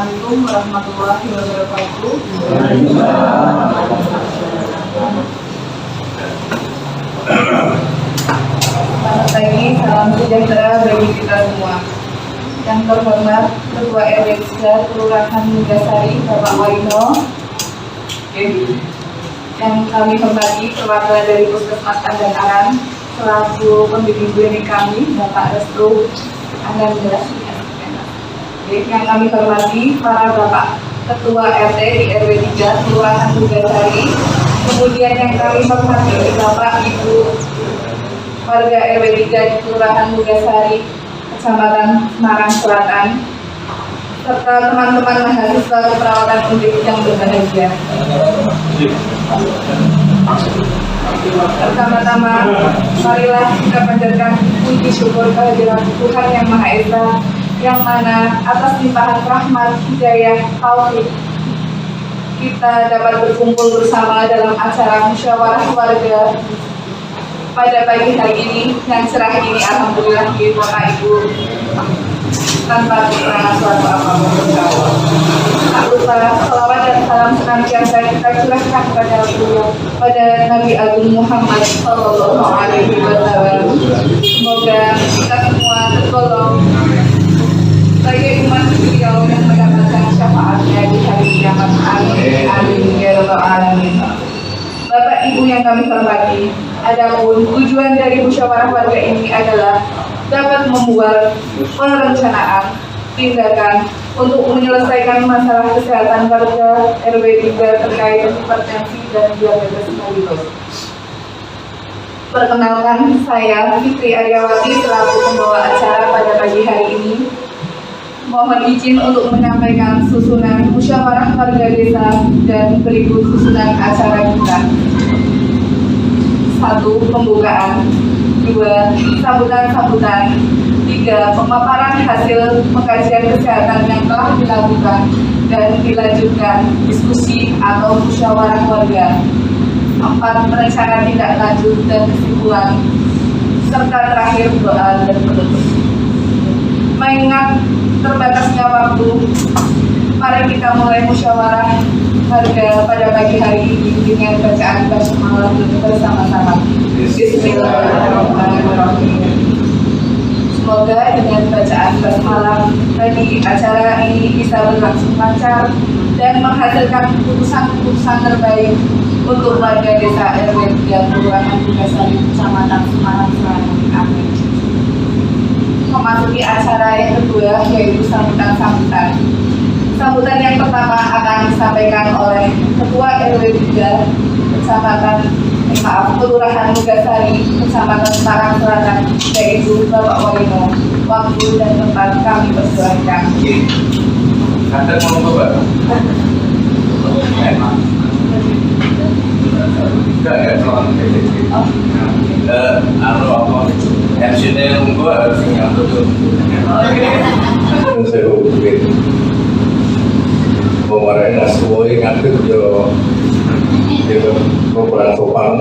Assalamualaikum warahmatullahi wabarakatuh. Selamat pagi, salam sejahtera bagi kita semua. Yang terhormat Ketua RW 3 Kelurahan Mugasari, Bapak Waino. Yang kami hormati perwakilan dari Puskesmas Andan-Aran, selaku pembimbing klinik kami, Bapak Restu Ananda. Yang kami hormati para Bapak Ketua RT di RW 3 Kelurahan Mugasari. Kemudian yang kami hormati Bapak Ibu warga RW 3 di Kelurahan Mugasari, Kecamatan Semarang Selatan, serta teman-teman mahasiswa keperawatan undik yang berbahagia. Pertama-tama, marilah kita panjatkan puji syukur kehadirat Tuhan Yang Maha Esa, yang mana atas limpahan rahmat, hidayah, taufik, kita dapat berkumpul bersama dalam acara musyawarah warga pada pagi hari ini yang cerah ini. Alhamdulillah, Bapak Ibu, tanpa kekurangan suatu apapun. Tak lupa salawat dan salam senantiasa kita curahkan pada beliau, pada Nabi Agung Muhammad Sallallahu Alaihi Wasallam. Semoga kita semua tergolong sebagai umat beliau yang mendapatkan syafaatnya di hari kiamat. Amin, amin, ya rabbal alamin. Bapak Ibu yang kami hormati, adapun tujuan dari musyawarah warga ini adalah dapat membuat perencanaan tindakan untuk menyelesaikan masalah kesehatan warga RW 3 terkait hipertensi dan diabetes mellitus. Perkenalkan, saya Fitri Aryawati selaku pembawa acara pada pagi hari ini. Mohon izin untuk menyampaikan susunan musyawarah warga desa dan berikut susunan acara kita. 1. Pembukaan. 2. Sambutan-sambutan. 3. Pemaparan hasil pengkajian kesehatan yang telah dilakukan dan dilanjutkan diskusi atau musyawarah warga. 4. Perencanaan tindak lanjut dan kesimpulan, serta terakhir doa dan penutup. Mengingat terbatasnya waktu, mari kita mulai musyawarah warga pada pagi hari ini dengan bacaan basmalah bersama-sama. Bismillahirrahmanirrahim. Semoga dengan bacaan basmalah tadi acara ini bisa berlangsung lancar dan menghasilkan keputusan-keputusan terbaik untuk warga desa RW 3 Kelurahan Mugasari, Kecamatan Semarang Selatan. Amin. Memasuki acara yang kedua, yaitu sambutan-sambutan. Sambutan yang pertama akan disampaikan oleh Ketua RW 3 Kelurahan Mugasari, Kecamatan Semarang Selatan, yaitu Bapak Waino. Waktu dan tempat kami persilahkan. Ada mau Bapak? Enggak ya, apa? MC-nya nunggu harus yang betul. Saya hubungin pewarnaan nasuoi ngantuk yo kurang sopan.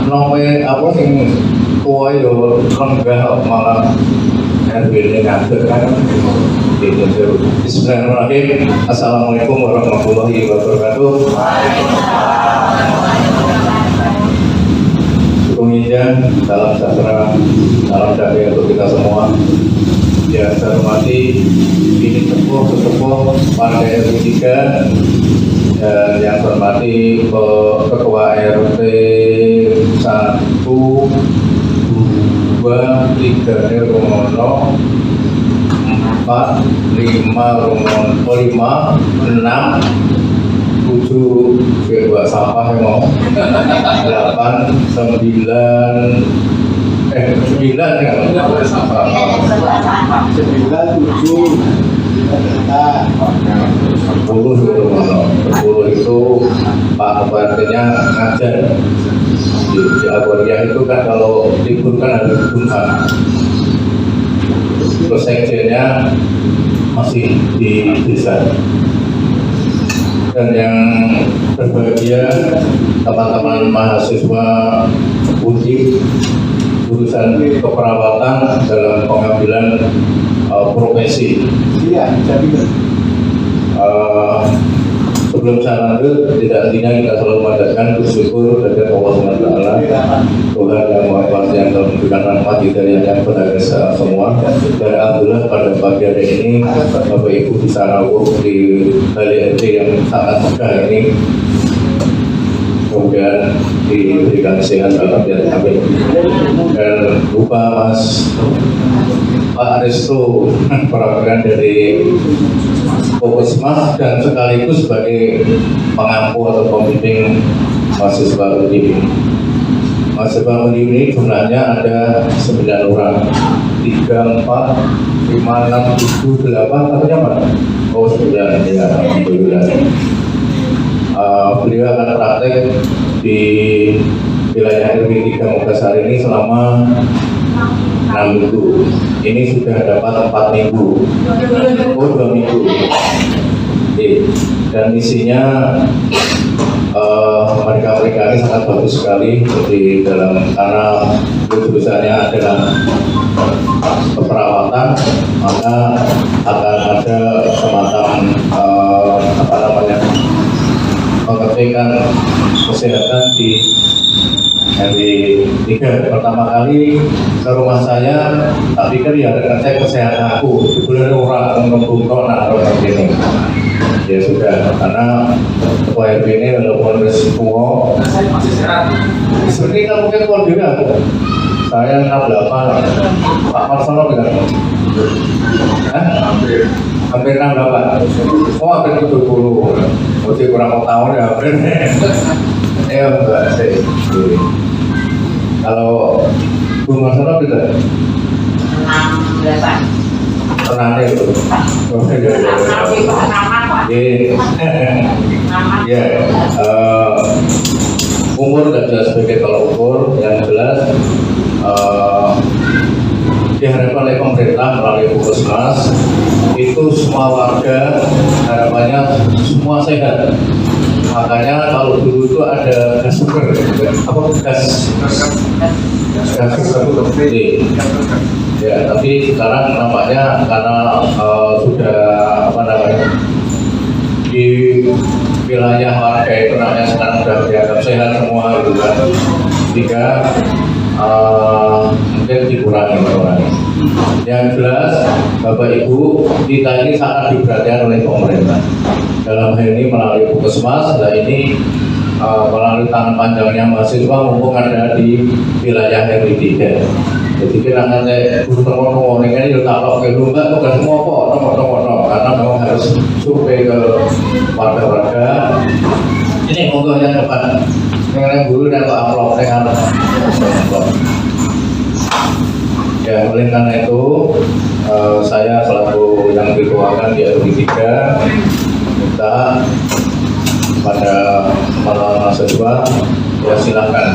Nomor apa sing kuai yo lenggah malah RW-nya ngantuk kan. Bismillahirrahmanirrahim. Assalamualaikum warahmatullahi wabarakatuh. Penginjak, salam sejahtera, salam damai untuk kita semua. Yang saya hormati ini sesepuh warga RW 3 dan yang saya hormati Ketua RT 1, 2, 3 Romono, 4, 5 Romono, 5, 6, 7 kedua sampah memang 8, 9 ya 9, 10 itu Pak Ketua-nya ngajar di Agoria itu kan kalau libur kan harus Jumat. Terus sekjennya masih di desa. Dan yang berbahagia teman-teman mahasiswa UNDIK jurusan keperawatan dalam pengambilan profesi. Iya, jadi Sebelum saya lanjut, tidak hentinya kita selalu mengajarkan bersyukur kepada Allah SWT, Tuhan yang Maha Kuasa yang telah memberikan rahmat hidayahnya kepada kita semua. Dan alhamdulillah pada pagi hari ini Bapak Ibu bisa rawuh di HLRT yang sangat megah ini. Kemudian diberikan sehat walafiat, amin. Dan lupa Mas Pak Resto perwakilan dari Puskesmas dan sekaligus sebagai pengampu atau pembimbing mahasiswa undi. Mahasiswa undi ini jumlahnya ada 9 orang, 3, 4, 5, 6, 7, 8, katanya mana? Oh 9, ya alhamdulillah. Beliau akan praktek di wilayah RW 3 Mogasari ini selama 6 minggu. Ini sudah dapat 4 minggu. Oh 2 minggu. Dan isinya mereka ini sangat bagus sekali di dalam, karena jurusannya adalah keperawatan, maka akan ada semacam pengecekan kesehatan di hari 3. Pertama kali ke rumah saya, tak pikir ya ada ngecek kesehatan aku, bulan orang mengumpulkan orang ini. Ya sudah, karena ketua RW ini walaupun resiko masih sehat. seperti kan mungkin kalau juga saya 68, Pak Marsono bilang hampir 68, oh hampir 70, mesti kurang tahun ya hampir. Ya enggak sih. Kalau Bu Marsono bilang 68. pernah itu. Ya, umur tidak bisa sebagai tolak ukur. Yang jelas diharapkan oleh pemerintah melalui Puskesmas itu semua warga harapannya semua sehat. Makanya kalau dulu itu ada gas sugar, apa gas sugar, ya, tapi sekarang nampaknya karena sudah apa namanya di wilayah warga itu namanya sekarang sudah dianggap sehat semua gitu kan, sehingga mungkin dikurangi. Yang jelas Bapak Ibu, kita ini sangat diperhatikan oleh pemerintah dalam hal ini melalui Puskesmas. Nah ini melalui tangan panjangnya mahasiswa mumpung ada di wilayah RW 3. Jadi kita nanti teman-teman ini ya kalau ke rumah tugas semua kok karena memang harus survei ke warga-warga. Ini untuk yang depan mengenai guru dan amplop dengan ya, oleh karena itu saya selaku yang diketuakan di RW 3 minta pada para mahasiswa ya silakan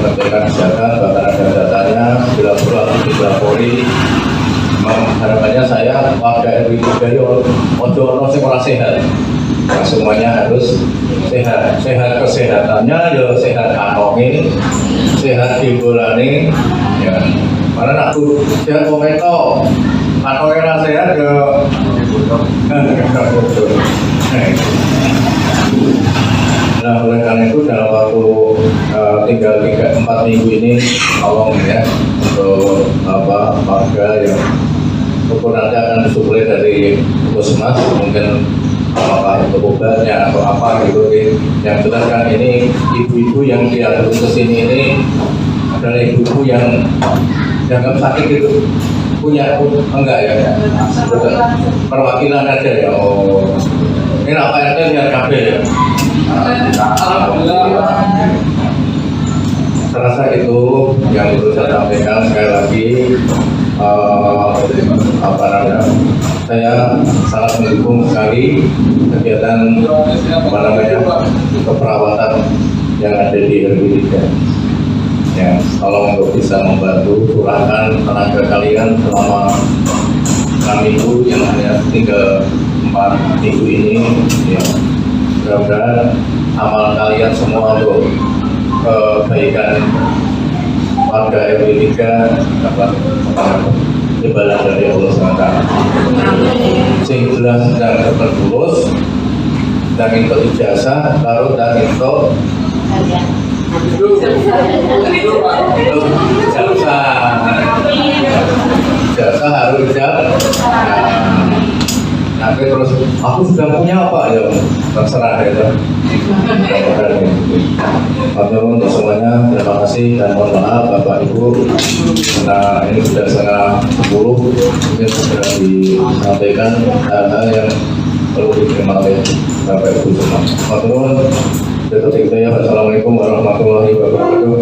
mengerjakan kesehatan, bahkan ada datanya bila perlu di Polri. Harapannya saya warga RW 3 yo ojo ono sing ora sehat. Nah, semuanya harus sehat. Sehat kesehatannya ya sehat kantonge, sehat dimbolane ya. Mana aku sehat wong itu kantonge ra sehat ya. Nah, oleh karena itu dalam waktu tinggal 3-4 minggu ini tolong ya untuk warga yang nanti akan disuplai dari Puskesmas, mungkin apakah untuk obatnya atau apa gitu. Yang jelas kan ini ibu-ibu yang diatur ke sini ini adalah ibu-ibu yang dianggap sakit gitu, punya enggak ya, perwakilan aja ya. Oh ini apa RT lihat kabel ya. Alhamdulillah. Saya rasa itu yang perlu saya sampaikan. Sekali lagi apa namanya, saya sangat mendukung sekali kegiatan apa namanya keperawatan yang ada di RW 3. Ya, kalau untuk bisa membantu curahkan tenaga kalian selama 6 minggu yang hanya tinggal 4 minggu ini ya. Mudah-mudahan amal kalian semua untuk kebaikan warga RW 3 dapat imbalan dari Allah SWT. Sing jelas dan tertulus dan itu ijazah karo dan itu ijazah harus ijazah. Nanti terus aku sudah punya apa ya terserah ya. Matur untuk semuanya, terima kasih dan mohon maaf Bapak Ibu karena ini sudah setengah 10 mungkin segera disampaikan hal-hal yang perlu diterima oleh Bapak Ibu semua. Matur detik saya. Assalamualaikum warahmatullahi wabarakatuh.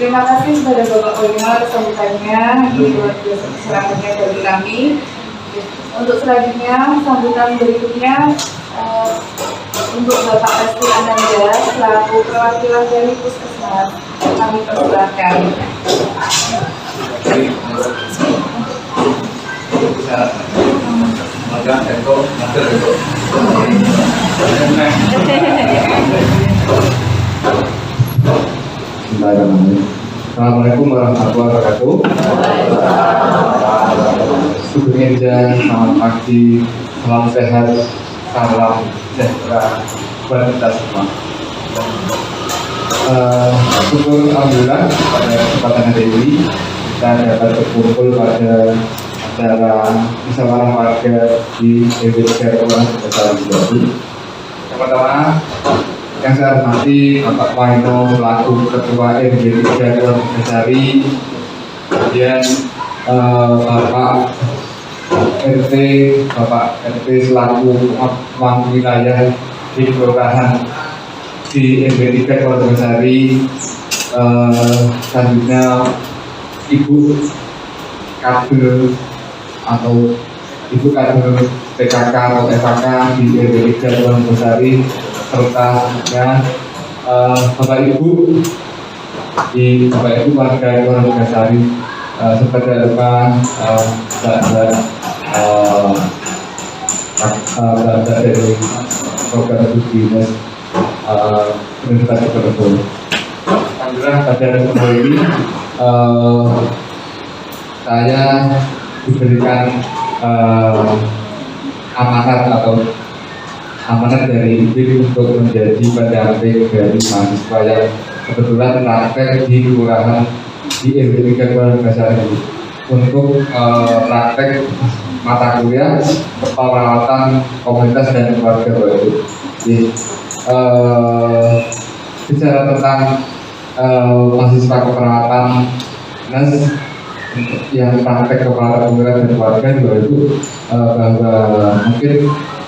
Terima kasih kepada Bapak Koordinator sambutannya di luar biasa keserangannya bagi kami. Untuk selanjutnya, sambutan berikutnya untuk Bapak Resti Ananda selaku perwakilan dari Puskesmas, kami persilakan. Assalamualaikum warahmatullahi wabarakatuh. Sebelumnya selamat pagi, salam sehat, salam sejahtera buat kita semua. Syukur alhamdulillah pada kesempatan hari ini kita dapat berkumpul pada acara musyawarah warga di RW Besar Batu. Pertama, yang saya hormati Bapak Waino selaku Ketua RW 3 Kelurahan Besari, kemudian Bapak RT selaku pemangku wilayah di kelurahan di RW 3 Kelurahan Besari, selanjutnya Ibu kader atau Ibu kader PKK atau FKK di RW 3 Kelurahan Besari, serta Bapak Ibu warga Kelurahan Besari, serta Mbak dari program studi dinas Universitas Diponegoro. Alhamdulillah pada kesempatan ini saya diberikan amanat dari IBIN untuk menjadi pendamping dari mahasiswa yang kebetulan praktek di kelurahan di RW 3 Kelurahan Besari untuk praktek mata kuliah perawatan komunitas dan keluarga baru. Bicara tentang mahasiswa keperawatan yang praktek keperawatan komunitas dan keluarga baru, bahwa mungkin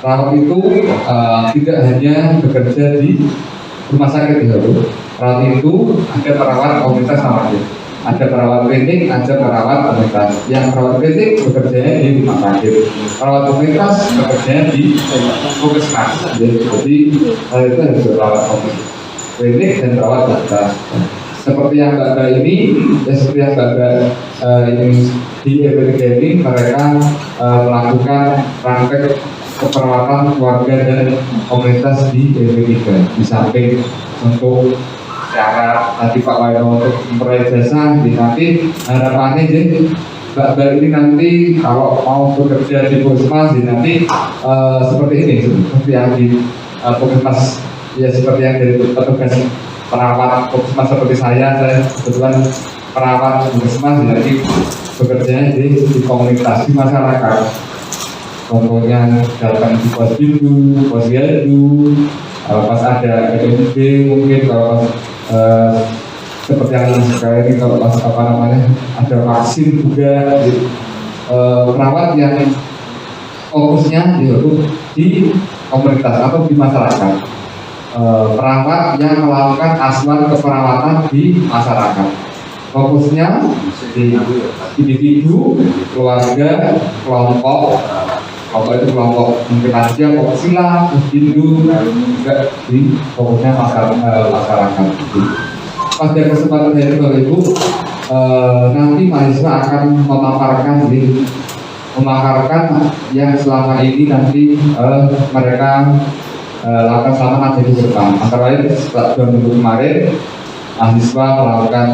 perawat itu tidak hanya bekerja di rumah sakit ya, perawat itu ada perawat komunitas namanya. Ada perawat klinik, ada perawat komunitas. Yang perawat klinik bekerjanya di rumah sakit, perawat komunitas bekerjanya di puskesmas. Jadi itu harus perawat komunitas, klinik dan perawat komunitas. Seperti yang Mbak ini, seperti yang Mbak ini di RW 3 ini, mereka melakukan praktek keperawatan keluarga dan komunitas di RW 3. Di samping untuk cara tadi Pak Waino untuk memperaih jasa, nanti harapannya jadi Mbak ini nanti kalau mau bekerja di puskesmas nanti seperti ini, seperti yang di puskesmas ya, seperti yang dari petugas perawat puskesmas seperti saya kebetulan perawat puskesmas, jadi bekerjanya di komunitas, di masyarakat. Contohnya datang di pos bidu, pos yadu, pas ada EMB mungkin, kalau seperti yang sekarang ini, kalau pas ada vaksin juga, perawat yang fokusnya di komunitas atau di masyarakat, perawat yang melakukan asuhan keperawatan di masyarakat, fokusnya di individu, keluarga, kelompok itu kelompok mungkin aja kelompok silang, hindu, juga di fokusnya masyarakat. Pada kesempatan hari itu, nanti mahasiswa akan memaparkan di memakarkan yang selama ini nanti mereka lakukan selama 6 minggu ke depan. Antara lain setelah 2 minggu kemarin mahasiswa melakukan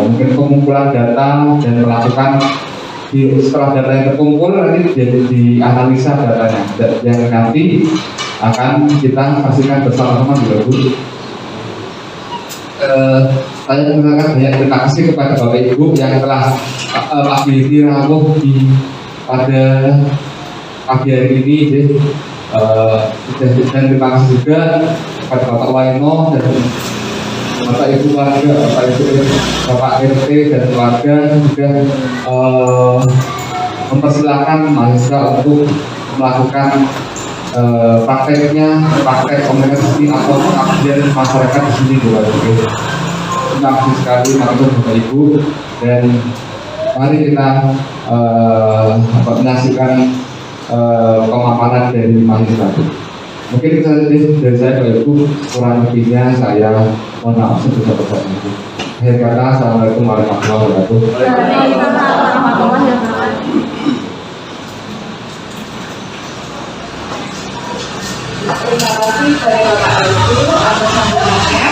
mungkin pengumpulan data dan melakukan setelah data yang terkumpul nanti dianalisa datanya yang nanti akan kita saksikan bersama-sama di Bu. Saya mengucapkan banyak terima kasih kepada Bapak Ibu yang telah ability rawuh pada pagi hari ini. Dan terima kasih juga kepada Bapak Waino dan Bapak Ibu warga, Bapak RT dan keluarga juga mempersilahkan mahasiswa untuk melakukan praktek komunikasi atau pengabdian masyarakat di sini Bu. Terima kasih sekali Bapak Ibu, dan mari kita menyaksikan pemaparan dari mahasiswa. Mungkin itu saja dari saya Bapak Ibu, kurang lebihnya saya mohon maaf sebesar-besarnya. Akhir kata, Assalamualaikum warahmatullahi wabarakatuh. Terima kasih kepada Bapak Ibu atas sambutannya.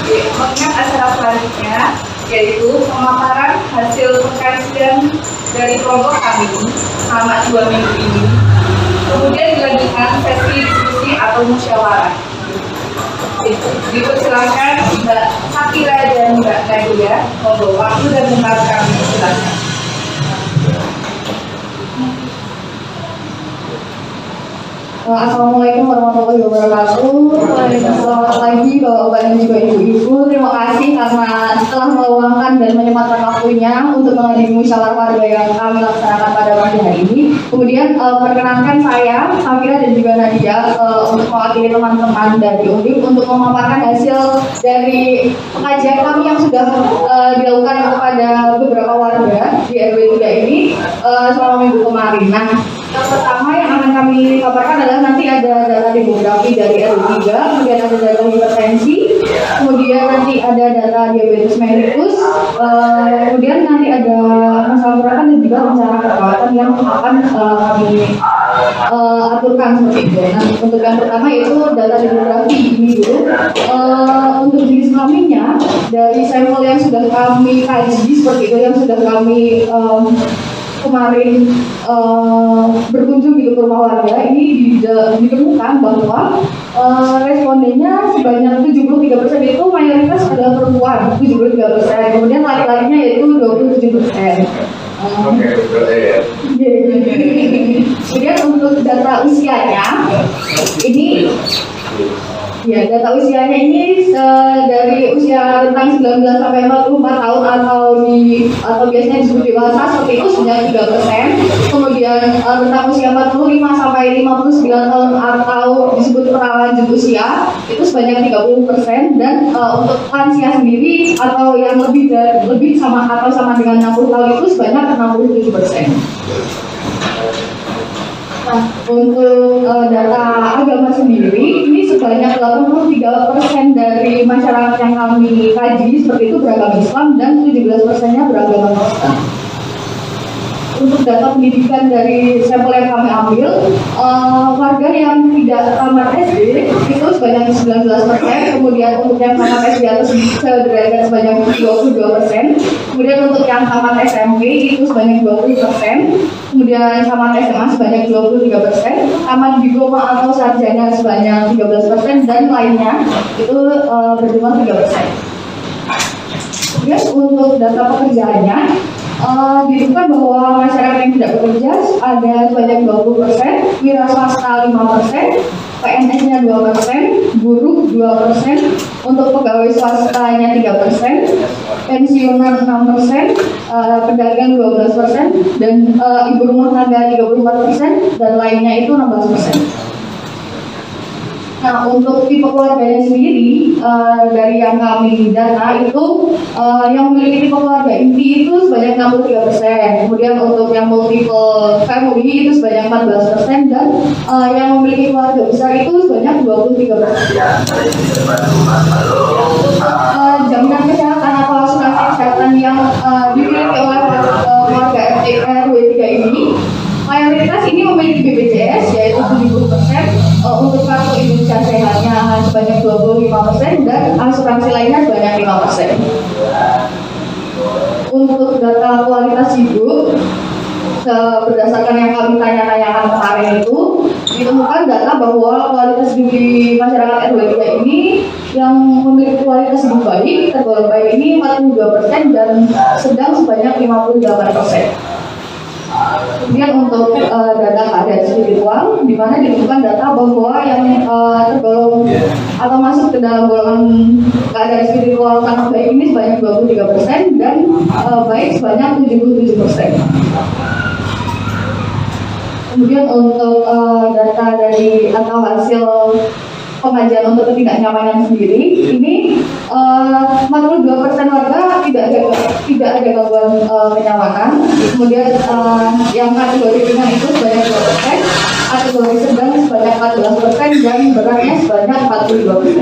Mengingat acara selanjutnya yaitu pemaparan hasil pengkajian dari kelompok kami selama 2 minggu ini. Kemudian dilanjutkan sesi diskusi atau musyawarah. Dipersilakan Mbak Sakira dan Mbak Nadia membawa waktu dan tempat kami, silakan. Assalamualaikum warahmatullahi wabarakatuh. Selamat pagi Bapak-Bapak dan juga Ibu-Ibu. Terima kasih karena telah meluangkan dan menyempatkan waktunya untuk menghadiri musyawarah warga yang kami laksanakan pada pagi hari ini. Kemudian perkenankan saya, Safira dan juga Nadia untuk mewakili teman-teman dari Undip untuk memaparkan hasil dari pengajian kami yang sudah dilakukan kepada beberapa warga di RW 3 ini selama minggu kemarin. Nah, yang pertama yang akan kami paparkan adalah nanti ada data demografi dari RW 3, kemudian ada data hipertensi, kemudian nanti ada data diabetes mellitus, kemudian nanti ada masalah gerakan dan juga rencana perawatan yang akan kami aturkan seperti itu. Nah, untuk yang pertama yaitu data demografi ini dulu. Untuk jenis kelaminnya dari sampel yang sudah kami kaji seperti itu, yang sudah kami kemarin berkunjung di rumah warga, ini ditemukan bahwa respondennya sebanyak 73% itu mayoritas adalah perempuan, 73%, kemudian laki-lakinya yaitu 27%. Kemudian untuk data usianya ini ya, data usianya ini dari usia rentang 19 sampai 44 tahun atau biasanya disebut dewasa seperti itu sebanyak 3%. Kemudian rentang usia 45 sampai 59 tahun atau disebut pralanjut usia itu sebanyak 30%, dan untuk lansia sendiri atau yang lebih sama atau sama dengan 60 tahun itu sebanyak 67%. Nah, untuk data agama sendiri, ini sebanyak 83% dari masyarakat yang kami kaji seperti itu beragama Islam dan 17%-nya beragama Kristen. Untuk data pendidikan dari sampel yang kami ambil, warga yang tidak tamat SD itu sebanyak 19%, kemudian untuk yang tamat SD atau sederajat sebanyak 22%, kemudian untuk yang tamat SMP itu sebanyak 20%, kemudian tamat SMA sebanyak 23%, tamat diploma atau sarjana sebanyak 13%, dan lainnya itu berjumlah 3%. Kemudian untuk data pekerjaannya, ditemukan bahwa masyarakat yang tidak bekerja ada sebanyak 20%, wira swasta 5%, PNS-nya 2%, buruh 2%, untuk pegawai swastanya 3%, pensiunan 6%, pedagang 12%, dan ibu rumah tangga 34%, dan lainnya itu 16%. Nah, untuk tipe keluarganya sendiri, dari yang kami data itu yang memiliki tipe keluarga inti itu sebanyak 63%, kemudian untuk yang multiple family itu sebanyak 14%, dan yang memiliki keluarga besar itu sebanyak 23%. Jaminan kesehatan atau asuransi kesehatan yang dimiliki oleh keluarga RW 3 ini sebanyak 25% dan asuransi lainnya sebanyak 5%. Untuk data kualitas hidup, berdasarkan yang kami tanya-tanyakan kemarin itu, ditemukan data bahwa kualitas hidup di masyarakat RW 3 ini yang memiliki kualitas hidup baik, tergolong baik ini 42% dan sedang sebanyak 58%. Kemudian untuk data keadaan spiritual, di mana ditemukan data bahwa yang tergolong atau masuk ke dalam golongan keadaan spiritual sangat baik ini sebanyak 23% dan baik sebanyak 77%. Kemudian untuk data dari atau hasil pengajian untuk ketidaknyamanan sendiri, ini 42% warga tidak ada gangguan kenyamanan. Kemudian yang kategori ringan itu sebanyak 2%, kategori sedang sebanyak 14% dan beratnya sebanyak 42%.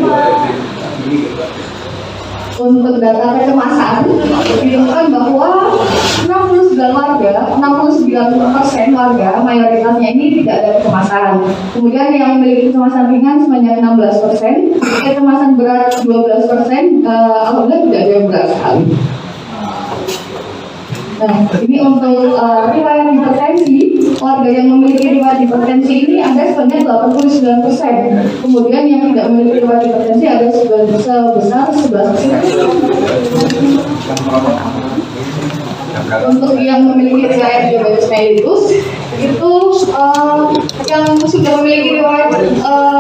Untuk data kecemasan, ditemukan bahwa 69% warga mayoritasnya ini tidak ada kecemasan. Kemudian yang memiliki kecemasan ringan sebanyak 16%, kecemasan berat 12%, alhamdulillah tidak ada yang berat sekali. Nah, ini untuk riwayat hipertensi, warga yang memiliki riwayat hipertensi ini ada sebanyak 89%. Kemudian yang tidak memiliki riwayat hipertensi ada sebesar 11%. Untuk yang memiliki riwayat diabetes mellitus, itu yang sudah memiliki riwayat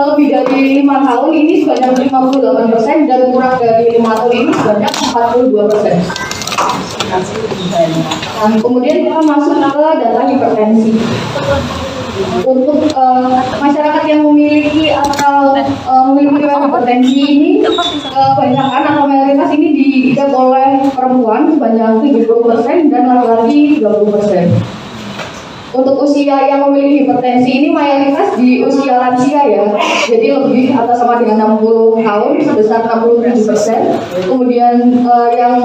lebih dari 5 tahun ini sebanyak 58% dan kurang dari 5 tahun ini sebanyak 42%. Nah, kemudian kita masuk ke data hipertensi. Untuk masyarakat yang memiliki atau memiliki riwayat hipertensi ini, kebanyakan atau mayoritas ini diidap oleh perempuan sebanyak 70% dan laki-laki 30%. Untuk usia yang memiliki hipertensi ini mayoritas di usia lansia ya, jadi lebih atau sama dengan 60 tahun sebesar 67%. Kemudian yang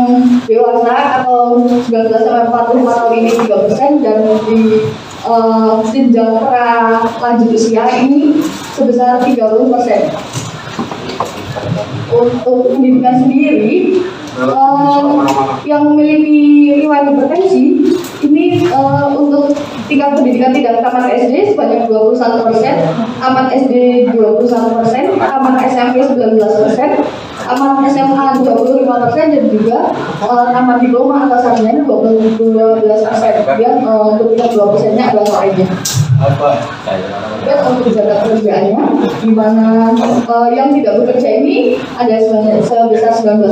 dewasa atau 19 sampai 45 tahun ini 3% dan di jenjang pra lanjut usia ini sebesar 30%. Untuk pendidikan sendiri, yang memiliki riwayat hipertensi ini untuk tingkat pendidikan tidak tamat SD sebanyak 21%, tamat SD 21%, tamat SMP 19%, tamat SMA 25% dan juga tamat diploma atau sarjana 12%. Kemudian untuk tingkat 2%-nya adalah lainnya. Dan untuk jadwal kerjaannya, di mana yang tidak bekerja ini ada sebesar 19%,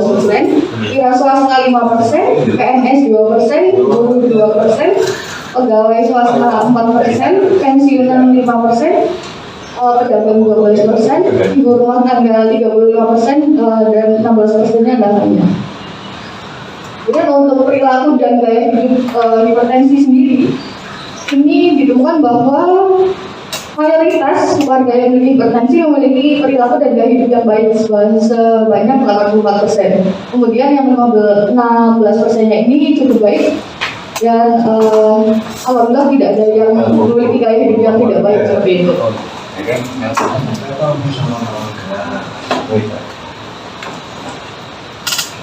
wira swasta 5%, PNS 2%, guru 2%, pegawai swasta 4%, pensiunan 5%, pedagang 12%, ibu rumah tangga 35%, dan 16%-nya lainnya. Kemudian untuk perilaku dan gaya hidup hipertensi sendiri, ini ditemukan bahwa mayoritas warga yang memiliki hipertensi memiliki perilaku dan gaya hidup yang baik sebanyak 84%. Kemudian yang 16%-nya ini cukup baik dan alhamdulillah tidak ada yang memiliki gaya hidup yang tidak baik seperti itu.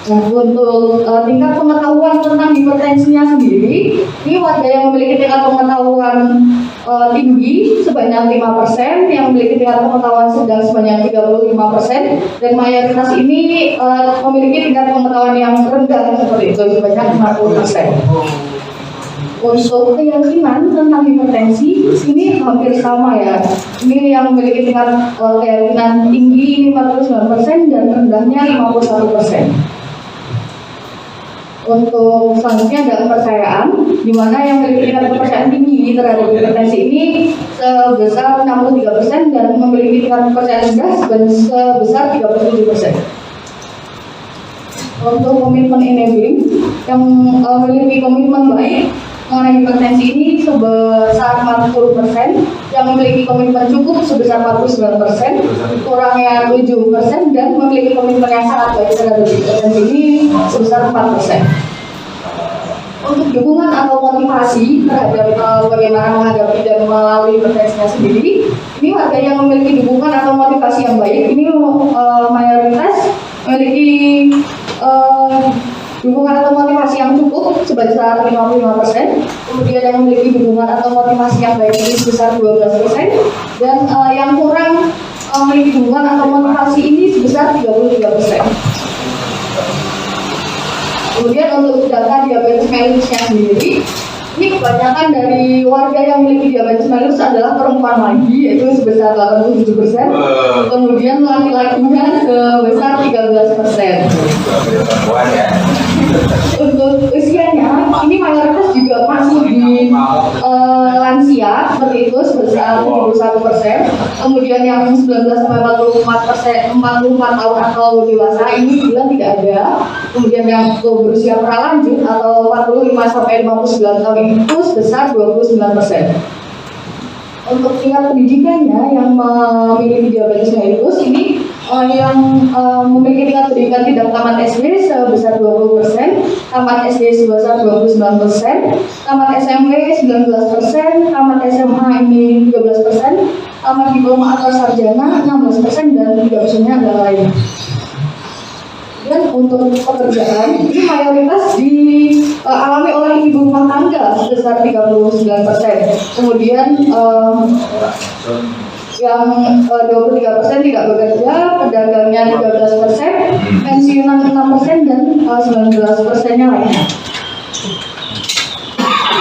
Nah, untuk tingkat pengetahuan tentang hipertensinya sendiri, ini warga yang memiliki tingkat pengetahuan tinggi sebanyak 5%, yang memiliki tingkat pengetahuan sedang sebanyak 35%, dan mayoritas ini memiliki tingkat pengetahuan yang rendah seperti itu sebanyak 50%. Untuk keyakinan tentang hipertensi ini hampir sama ya. Ini yang memiliki tingkat keyakinan tinggi 49% dan rendahnya 51%. Untuk selanjutnya ada kepercayaan, di mana yang memiliki tingkat kepercayaan tinggi terhadap hipertensi ini sebesar 63% dan memiliki tingkat kepercayaan rendah sebesar 37%. Untuk komitmen enabling, yang memiliki komitmen baik mengenai hipertensi ini sebesar 40%, yang memiliki komitmen cukup sebesar 49%, kurangnya 7%, dan memiliki komitmen yang sangat baik terhadap hipertensi ini sebesar 4%. Untuk dukungan atau motivasi terhadap bagaimana menghadapi dan melalui hipertensinya sendiri, Ini warga yang memiliki dukungan atau motivasi yang baik, ini mayoritas memiliki dukungan atau motivasi yang cukup sebesar 55%, kemudian yang memiliki dukungan atau motivasi yang baik ini sebesar 12%, dan yang kurang memiliki dukungan atau motivasi ini sebesar 33%. Kemudian untuk data diabetes mellitusnya sendiri, ini kebanyakan dari warga yang memiliki diabetes mellitus adalah perempuan lagi, yaitu sebesar 87%, kemudian laki-lakinya sebesar 13%. Untuk usianya, ini mayoritas juga masih di lansia, seperti itu sebesar 71%. Kemudian yang 19-44 tahun atau dewasa ini bilang tidak ada. Kemudian yang berusia pralanjut atau 45-59 tahun itu sebesar 29%. Untuk tingkat pendidikannya yang memiliki diabetes mellitus ini yang memiliki tingkat pendidikan tidak tamat SD sebesar 20%, tamat SD sebesar 29%, tamat SMP 19%, tamat SMA ini 13%, tamat diploma atau sarjana 16%, dan 3%-nya adalah lain. Dan untuk pekerjaan ini mayoritas dialami oleh ibu rumah tangga sebesar 39%. Kemudian yang 23% tidak bekerja, pedagangnya 13%, pensiunan 6%, dan 19%-nya lainnya.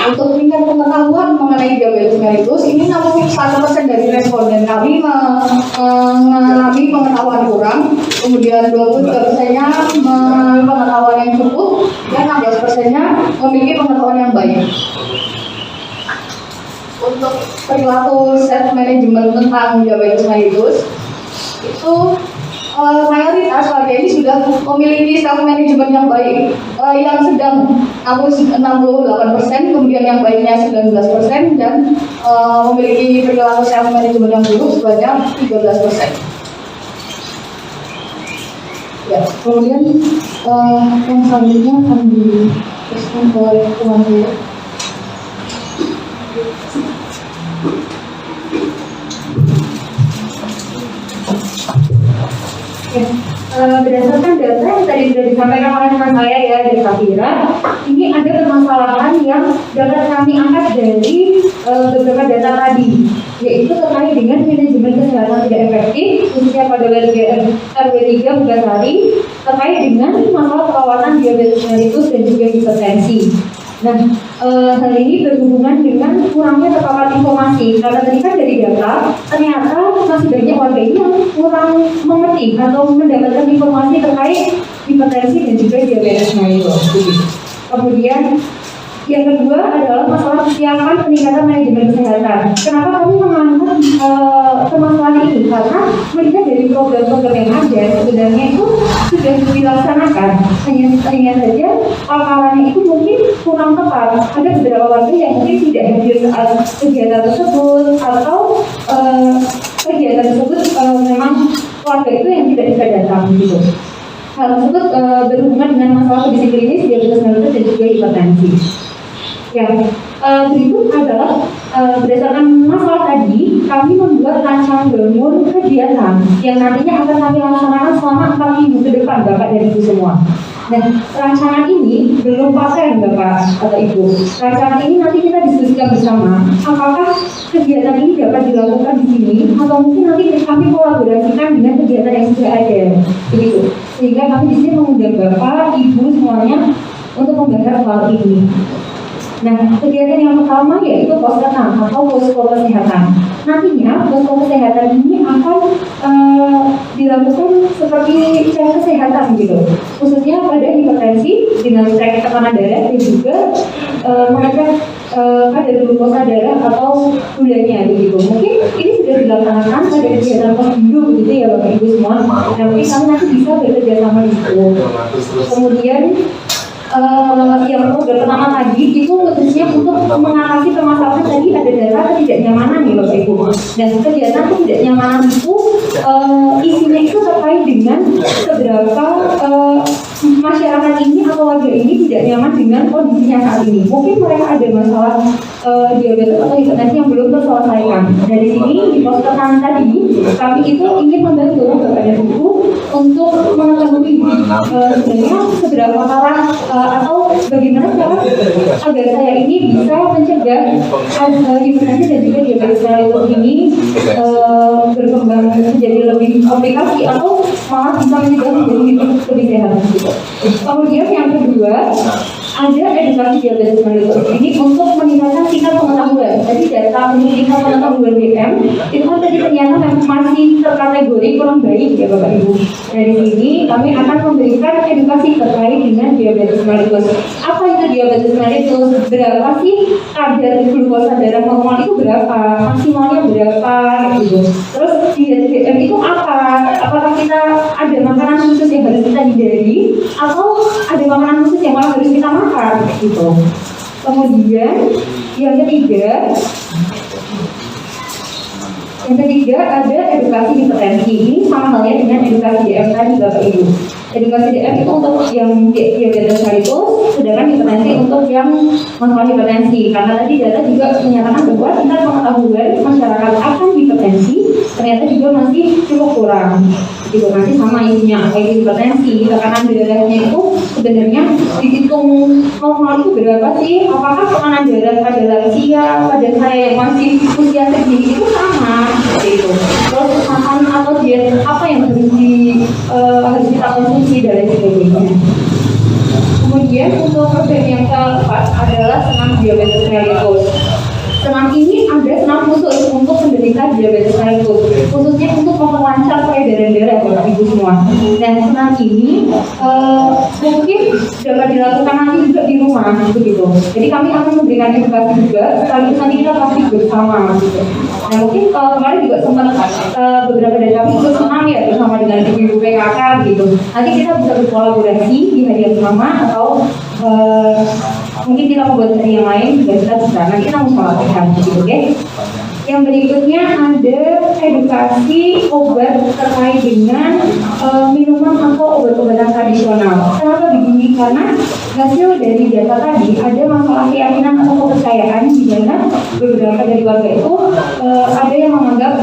Untuk tingkat pengetahuan mengenai diabetes mellitus, ini namun 1% dari responden kami mengalami pengetahuan kurang, kemudian 23%-nya mengalami pengetahuan yang cukup, dan 16%-nya memiliki pengetahuan yang baik. Untuk perilaku self management tentang diabetes mellitus itu mayoritas warga ini sudah memiliki self management yang baik, yang sedang 68%, kemudian yang baiknya 19%, dan memiliki perilaku self management yang buruk sebanyak 13%. Ya, kemudian yang selanjutnya akan diteruskan oleh teman saya. Berdasarkan data yang tadi sudah disampaikan oleh teman saya ya dari Safira, ini ada permasalahan yang dapat kami angkat dari beberapa data tadi, yaitu terkait dengan manajemen kesehatan tidak efektif, khususnya pada RW 3 Bugasari, terkait dengan masalah perawatan diabetes mellitus dan juga hipertensi. Nah, hal ini berhubungan dengan kurangnya terpapat informasi. Karena tadi kan dari data, ternyata masih banyak warga ini yang kurang mengerti atau mendapatkan informasi terkait hipertensi dan juga diabetes mellitus. Kemudian yang kedua adalah masalah kesiapan peningkatan manajemen kesehatan. Kenapa kami mengangkat permasalahan ini? Karena melihat dari program-program yang ada sebenarnya itu sudah dilaksanakan. Hanya saja paparannya itu mungkin kurang tepat. Ada beberapa warga yang mungkin tidak hadir saat kegiatan tersebut, atau kegiatan tersebut memang warga itu yang tidak bisa datang gitu. Hal tersebut berhubungan dengan masalah kondisi klinis diabetes mellitus dan juga hipertensi. Ya, berikut adalah berdasarkan masalah tadi, kami membuat rancangan bangun kegiatan yang nantinya akan kami laksanakan selama 4 minggu ke depan, Bapak dan Ibu semua. Nah, rancangan ini belum paten, Bapak atau Ibu. Rancangan ini nanti kita diskusikan bersama, apakah kegiatan ini dapat dilakukan di sini, atau mungkin nanti kami kolaborasikan dengan kegiatan yang sudah ada, begitu. Sehingga kami di sini mengundang Bapak, Ibu semuanya untuk membahas hal ini. Nah, kegiatan yang pertama yaitu poskesmas atau posko kesehatan. Nantinya posko kesehatan ini akan dilakukan seperti cek kesehatan gitu, khususnya pada hipertensi dengan cek tekanan darah dan juga mengecek kadar glukosa darah atau gulanya begitu. Mungkin ini sudah dilaksanakan pada kegiatan posyandu begitu ya Bapak Ibu semua. Nah, mungkin kami nanti bisa bekerja sama di situ. Kemudian yang program pertama tadi itu khususnya untuk mengatasi permasalahan tadi ada data ketidaknyamanan nih Bapak Ibu. Dan kegiatan ketidaknyamanan itu isinya itu terkait dengan seberapa masyarakat ini keluarga ini tidak nyaman dengan kondisinya saat ini. Mungkin mereka ada masalah diabetes atau hipertensi yang belum terselesaikan. Dari sini di poster kami tadi, kami itu ingin membantu Bapak dan Ibu untuk mengetahui sebenarnya seberapa parah atau bagaimana cara agar saya ini bisa mencegah hipertensi dan juga diabetes mellitus ini berkembang menjadi lebih komplikasi atau malah bisa mencegah menjadi lebih sehat. Kemudian yang kedua, ada edukasi diabetes mellitus ini untuk meningkatkan tingkat pengetahuan. Jadi data untuk tingkat pengetahuan DM itu kan tadi ternyata masih terkategori kurang baik ya Bapak Ibu. Dari sini kami akan memberikan edukasi terkait dengan diabetes mellitus. Apa itu diabetes mellitus? Berapa sih kadar glukosa darah normal itu berapa? Maksimalnya berapa? Gitu. Terus diet DM itu apa? Apakah kita ada makanan khusus yang harus kita hindari atau ada makanan khusus yang malah harus kita makan gitu. Kemudian yang ketiga ada edukasi hipertensi. Ini sama halnya dengan edukasi DM tadi Bapak Ibu. Edukasi DM itu untuk yang diabetes mellitus, sedangkan hipertensi untuk yang masalah hipertensi. Karena tadi data juga menyatakan bahwa tingkat pengetahuan masyarakat akan hipertensi ternyata juga masih cukup kurang. Gitu, nanti sama isinya kayak hipertensi, tekanan darahnya itu sebenarnya dihitung normal itu berapa sih? Apakah tekanan darah pada lansia, pada saya yang masih usia segini itu sama? Seperti itu. Terus makan atau diet apa yang harus kita konsumsi dan lain sebagainya. Kemudian untuk program yang keempat adalah senam diabetes mellitus. Senam ini ada senam khusus untuk penderita diabetes mellitus, khususnya untuk memperlancar peredaran darah Bapak Ibu semua. Dan senam ini mungkin dapat dilakukan nanti juga di rumah begitu. Jadi kami akan memberikan edukasi juga, sekaligus nanti kita pasti bersama gitu. Nah mungkin kemarin juga sempat beberapa dari kami ikut senam ya bersama dengan ibu-ibu PKK gitu. Nanti kita bisa berkolaborasi di hari yang sama atau mungkin kita membuat hari yang lain juga kita bisa. Nanti kita musyawarahkan gitu, oke? Yang berikutnya ada edukasi obat terkait dengan minuman atau obat-obatan tradisional. Kenapa begini? Karena hasil dari data tadi ada masalah keyakinan atau kepercayaan di mana beberapa dari warga itu ada yang menganggap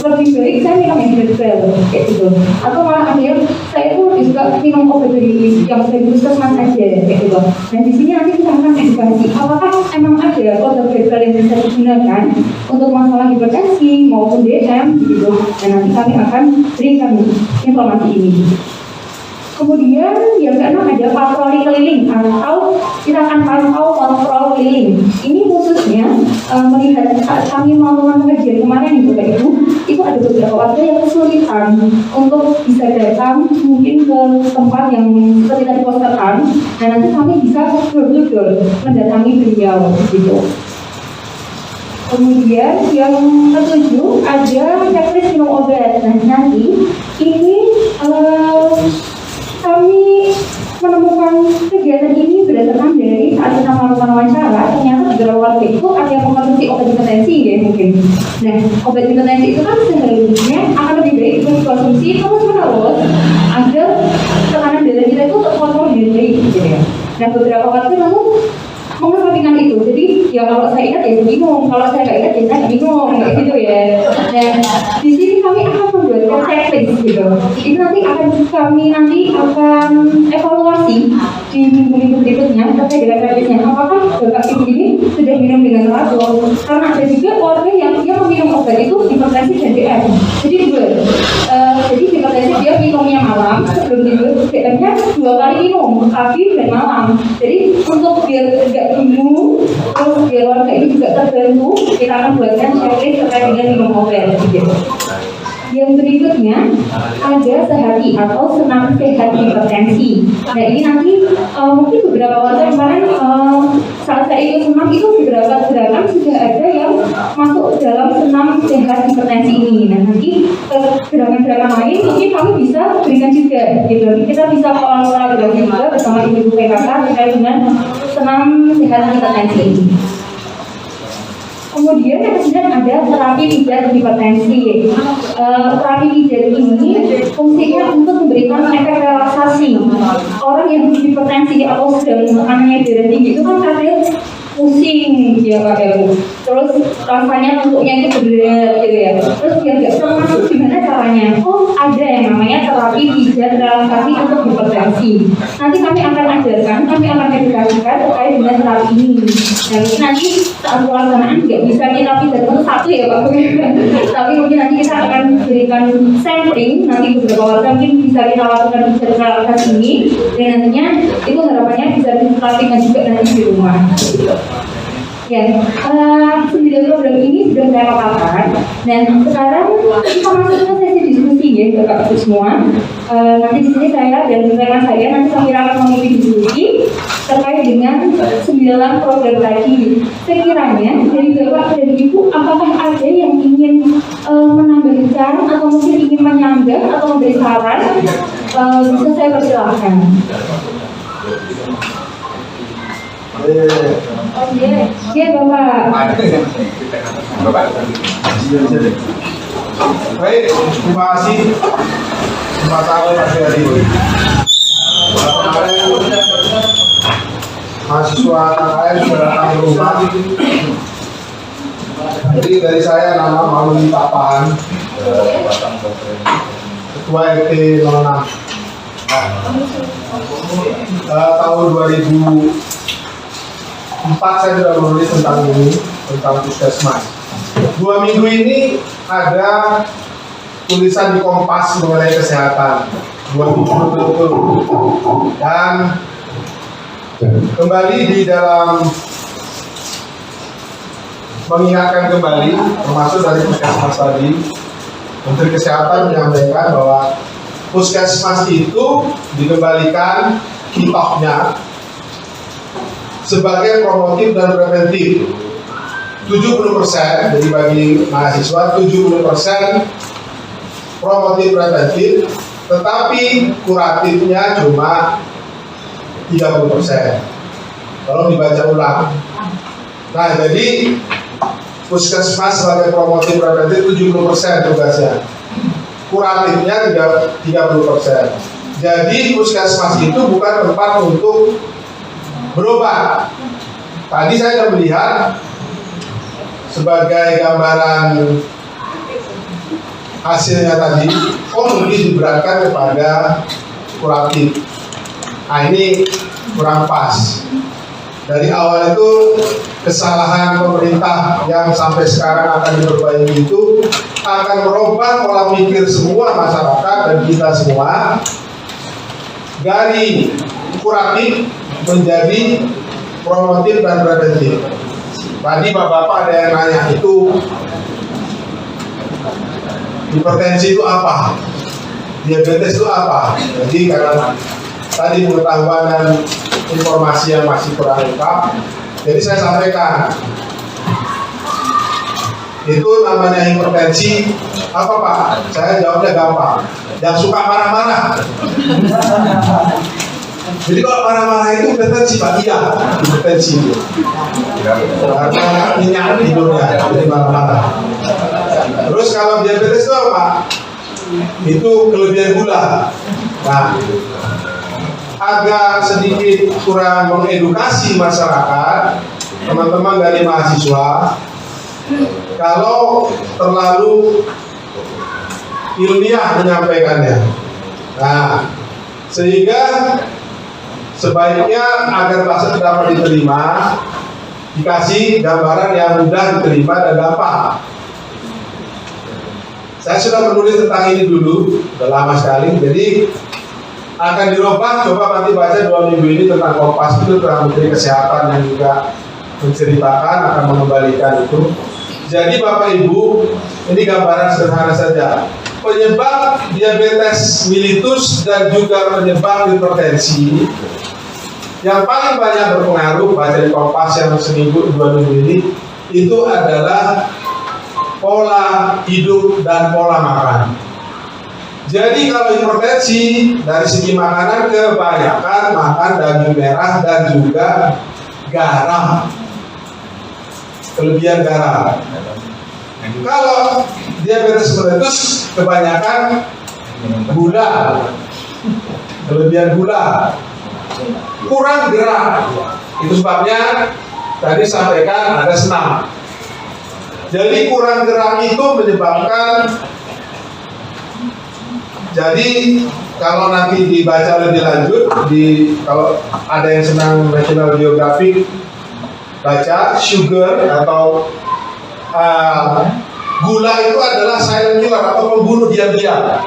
lebih baik saya minum yang herbal kayak gitu, atau malah ada yang saya tuh lebih suka minum obat dari yang dari puskesmas aja kayak gitu. Dan di sini nanti kita akan edukasi apakah emang ada obat herbal yang bisa digunakan untuk masalah hipertensi maupun DM gitu. Dan nanti kami akan berikan informasi ini. Kemudian yang keenam ada patroli keliling atau kita akan pantau kontrol keliling. Ini khususnya melihat saat kami melakukan pengajian kemarin Bapak Ibu, itu ada beberapa warga yang kesulitan untuk bisa datang mungkin ke tempat yang seperti tadi posterkan. Dan nanti kami bisa door-to-door mendatangi beliau gitu. Kemudian yang ketujuh ada checklist minum obat. Nah nanti ini kami menemukan kegiatan ini berdasarkan dari saat kita melakukan wawancara, ternyata beberapa warga itu ada yang mengkonsumsi obat hipertensi ya mungkin. Nah, obat hipertensi itu kan sebenarnya akan lebih baik dikonsumsi terus-menerus agar tekanan darah kita itu terkontrol dengan baik gitu ya. Nah, beberapa warga namun mengesampingkan itu, jadi ya kalau saya ingat ya bingung, kalau saya nggak ingat ya saya bingung kayak gitu ya. Dan di sini kami akan membuatkan checklist gitu. Itu nanti akan evaluasi di minggu-minggu berikutnya terkait dengan checklistnya. Apakah Bapak Ibu ini sudah minum dengan teratur? Karena ada juga warga yang dia meminum obat itu hipertensi dan DM. Jadi jadi hipertensi dia minumnya malam sebelum tidur, DM-nya 2 kali minum pagi dan malam. Jadi untuk biar tidak bingung, terus biar warga ini juga terbantu, kita akan buatkan checklist terkait dengan minum obat gitu. Yang berikutnya ada sehati atau senam sehat hipertensi. Nah ini nanti mungkin beberapa warga kemarin saat saya ikut senam itu beberapa gerakan sudah ada yang masuk dalam senam sehat hipertensi ini. Nah nanti gerakan-gerakan lain mungkin kami bisa berikan juga gitu. Kita bisa kolaborasi juga bersama ibu-ibu PKK terkait dengan senam sehat hipertensi ini. Kemudian yang kemudian ada terapi pijat hipertensi. Terapi pijat ini fungsinya untuk memberikan efek relaksasi orang yang hipertensi atau sedang tekanannya darah tinggi itu kan katanya pusing ya Pak ya Bu. Terus rasanya ngantuknya itu berat gitu ya. Terus biar nggak terlalu gimana caranya? Oh ada yang namanya terapi pijat relaksasi untuk hipertensi. Nanti kami akan ajarkan, kami akan edukasikan terkait dengan terapi ini. Dan mungkin nanti saat pelaksanaan nggak bisa kita pijat satu ya Pak. Tapi mungkin nanti kita akan berikan sampling, nanti beberapa warga mungkin bisa kita lakukan pijat relaksasi ini. Dan nantinya itu harapannya bisa dipraktikkan juga nanti di rumah. Ya, 9 program ini sudah saya paparkan dan sekarang kita masuk ke sesi diskusi ya Bapak Ibu semua. Nanti di sini saya dan rekan saya nanti kami akan memimpin diskusi terkait dengan 9 program tadi. Sekiranya dari Bapak dan Ibu apakah ada yang ingin menambahkan atau mungkin ingin menyanggah atau memberi saran? Bisa saya persilahkan. Oh iya, iya Bapak. Baik, terima kasih. Terima kasih Mas Heri. Kemarin mahasiswa KKN sudah datang ke rumah. Jadi dari saya nama Maulwi Tapan, Ketua RT 06. Tahun 2004 saya sudah menulis tentang ini, tentang puskesmas. 2 minggu ini ada tulisan di Kompas mengenai kesehatan. 2 minggu betul-betul. Dan kembali di dalam mengingatkan kembali, termasuk dari puskesmas tadi, Menteri Kesehatan menyampaikan bahwa puskesmas itu dikembalikan kitoknya sebagai promotif dan preventif. 70%, jadi bagi mahasiswa 70% promotif preventif, tetapi kuratifnya cuma 30%. Tolong dibaca ulang. Nah, jadi puskesmas sebagai promotif preventif 70% tugasnya. Kuratifnya 30%. Jadi puskesmas itu bukan tempat untuk berobat. Tadi saya sudah melihat sebagai gambaran hasilnya tadi, lebih diberatkan kepada kuratif. Nah ini kurang pas. Dari awal itu kesalahan pemerintah yang sampai sekarang akan diperbaiki itu akan merubah pola pikir semua masyarakat dan kita semua dari kuratif menjadi promotif dan preventif. Tadi Bapak-Bapak ada yang nanya itu hipertensi itu apa? Diabetes itu apa? Jadi karena tadi pengetahuan dan informasi yang masih kurang lengkap, jadi saya sampaikan itu namanya hipertensi apa Pak? Saya jawabnya gampang, yang suka marah-marah. Jadi kalau marah-marah itu hipertensi Pak? Iya, hipertensi itu karena minyak tidurnya, jadi marah-marah. Terus kalau diabetes itu apa? Itu kelebihan gula. Nah, agak sedikit kurang mengedukasi masyarakat, teman-teman dari mahasiswa, kalau terlalu ilmiah menyampaikannya. Nah, sehingga sebaiknya agar dapat diterima, dikasih gambaran yang mudah diterima dan gampang. Saya sudah menulis tentang ini dulu, sudah lama sekali, jadi akan dirubah. Coba nanti baca 2 minggu ini tentang Kompas itu, tentang Menteri Kesehatan yang juga menceritakan akan mengembalikan itu. Jadi Bapak Ibu, ini gambaran sederhana saja. Penyebab diabetes mellitus dan juga penyebab hipertensi yang paling banyak berpengaruh, baca di Kompas yang seminggu 2 minggu ini, itu adalah pola hidup dan pola makan. Jadi kalau hipertensi dari segi makanan, kebanyakan makan daging merah dan juga garam, kelebihan garam. Kalau diabetes mellitus kebanyakan gula, kelebihan gula, kurang gerak. Itu sebabnya tadi sampaikan ada senam. Jadi kurang gerak itu menyebabkan, jadi kalau nanti dibaca lebih lanjut, kalau ada yang senang National Geographic, baca sugar atau gula itu adalah silent killer atau pembunuh diam-diam.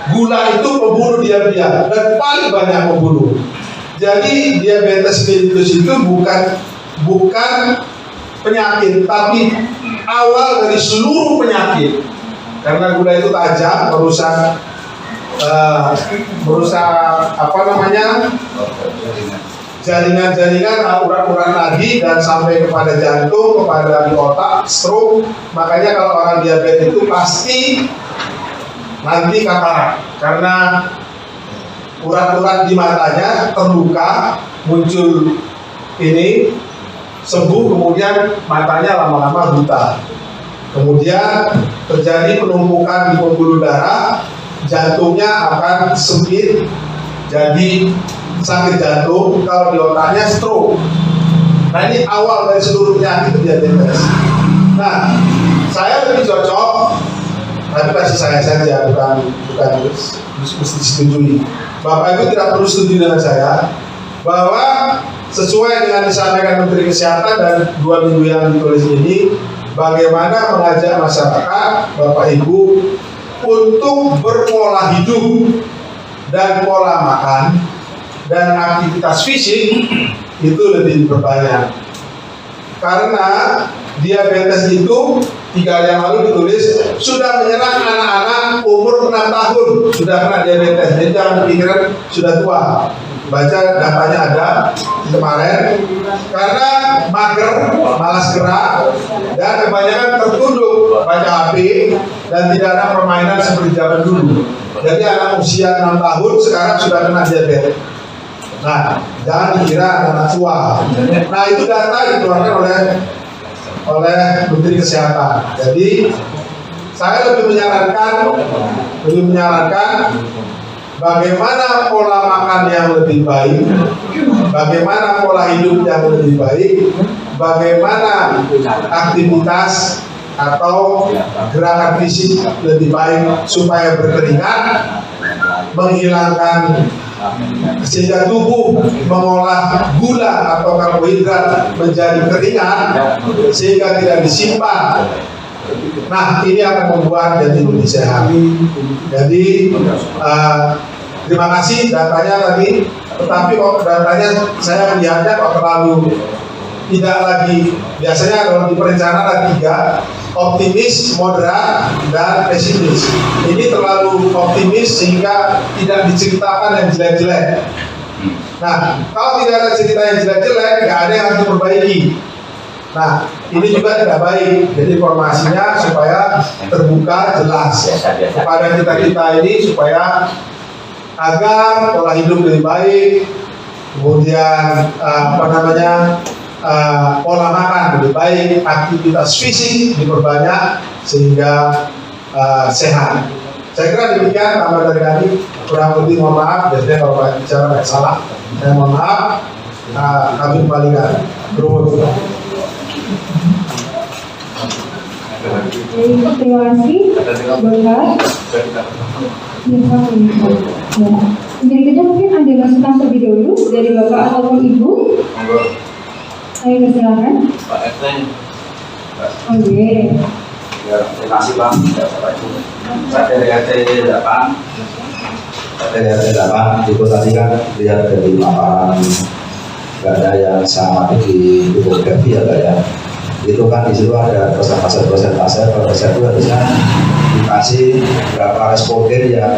Gula itu pembunuh diam-diam dan paling banyak membunuh. Jadi diabetes mellitus itu bukan penyakit, tapi awal dari seluruh penyakit. Karena gula itu tajam, merusak jaringan-jaringan urat-urat nadi dan sampai kepada jantung, kepada di otak, stroke. Makanya kalau orang diabetes itu pasti nanti katarak karena urat-urat di matanya terluka, muncul ini, sembuh, kemudian matanya lama-lama buta. Kemudian terjadi penumpukan di pembuluh darah, jantungnya akan sempit, jadi sakit jantung. Kalau di otaknya stroke. Nah, ini awal dari seluruh penyakit diabetes. Nah, saya lebih cocok, tapi pasti saya saja, bukan mesti disetujui. Bapak Ibu tidak perlu setuju dengan saya bahwa sesuai dengan disampaikan Menteri Kesehatan dan 2 minggu yang ditulis ini, bagaimana mengajak masyarakat, Bapak Ibu, untuk berpola hidup dan pola makan dan aktivitas fisik itu lebih diperbanyak. Karena diabetes itu 3 hari yang lalu ditulis sudah menyerang anak-anak umur 6 tahun sudah kena diabetes. Jadi jangan pikiran sudah tua. Baca datanya ada kemarin, karena mager, malas gerak, dan kebanyakan tertunduk baca HP dan tidak ada permainan seperti zaman dulu. Jadi anak usia 6 tahun sekarang sudah kena diabetes. Nah, jangan dikira anak tua. Nah, itu data dikeluarkan oleh Menteri Kesehatan. Jadi saya lebih menyarankan bagaimana pola makan yang lebih baik, bagaimana pola hidup yang lebih baik, bagaimana aktivitas atau gerakan fisik lebih baik supaya berkeringat, menghilangkan sehingga tubuh mengolah gula atau karbohidrat menjadi keringat sehingga tidak disimpan. Nah, ini akan membuat jadi lebih sehat. Jadi terima kasih datanya tadi, tetapi kok datanya saya melihatnya kok terlalu tidak lagi. Biasanya kalau di perencanaan ada 3, optimis, moderat, dan pesimis. Ini terlalu optimis sehingga tidak diceritakan yang jelek-jelek. Nah, kalau tidak ada cerita yang jelek-jelek, nggak ada yang harus diperbaiki. Nah, ini juga tidak baik. Jadi informasinya supaya terbuka, jelas kepada kita ini supaya agar pola hidup lebih baik, kemudian pola makan lebih baik, aktivitas fisik diperbanyak sehingga sehat. Saya kira demikian tambah dari kami. Kurang lebih mohon maaf, biasanya kalau bicara salah, saya mohon maaf. Kami kembalikan. Terima kasih, Bapak. Berikutnya mungkin ada masukan terlebih dahulu dari Bapak ataupun Ibu. Ayo silakan. Pak RT. Oke. Ya, terima kasih Bang. Saya dari RT 8. Saya dari RT 8. Itu tadi kan lihat dari paparan nggak ada yang sama di topografi ya Pak ya. Itu kan di situ ada persentase. Kalau saya itu harusnya dikasih berapa responden yang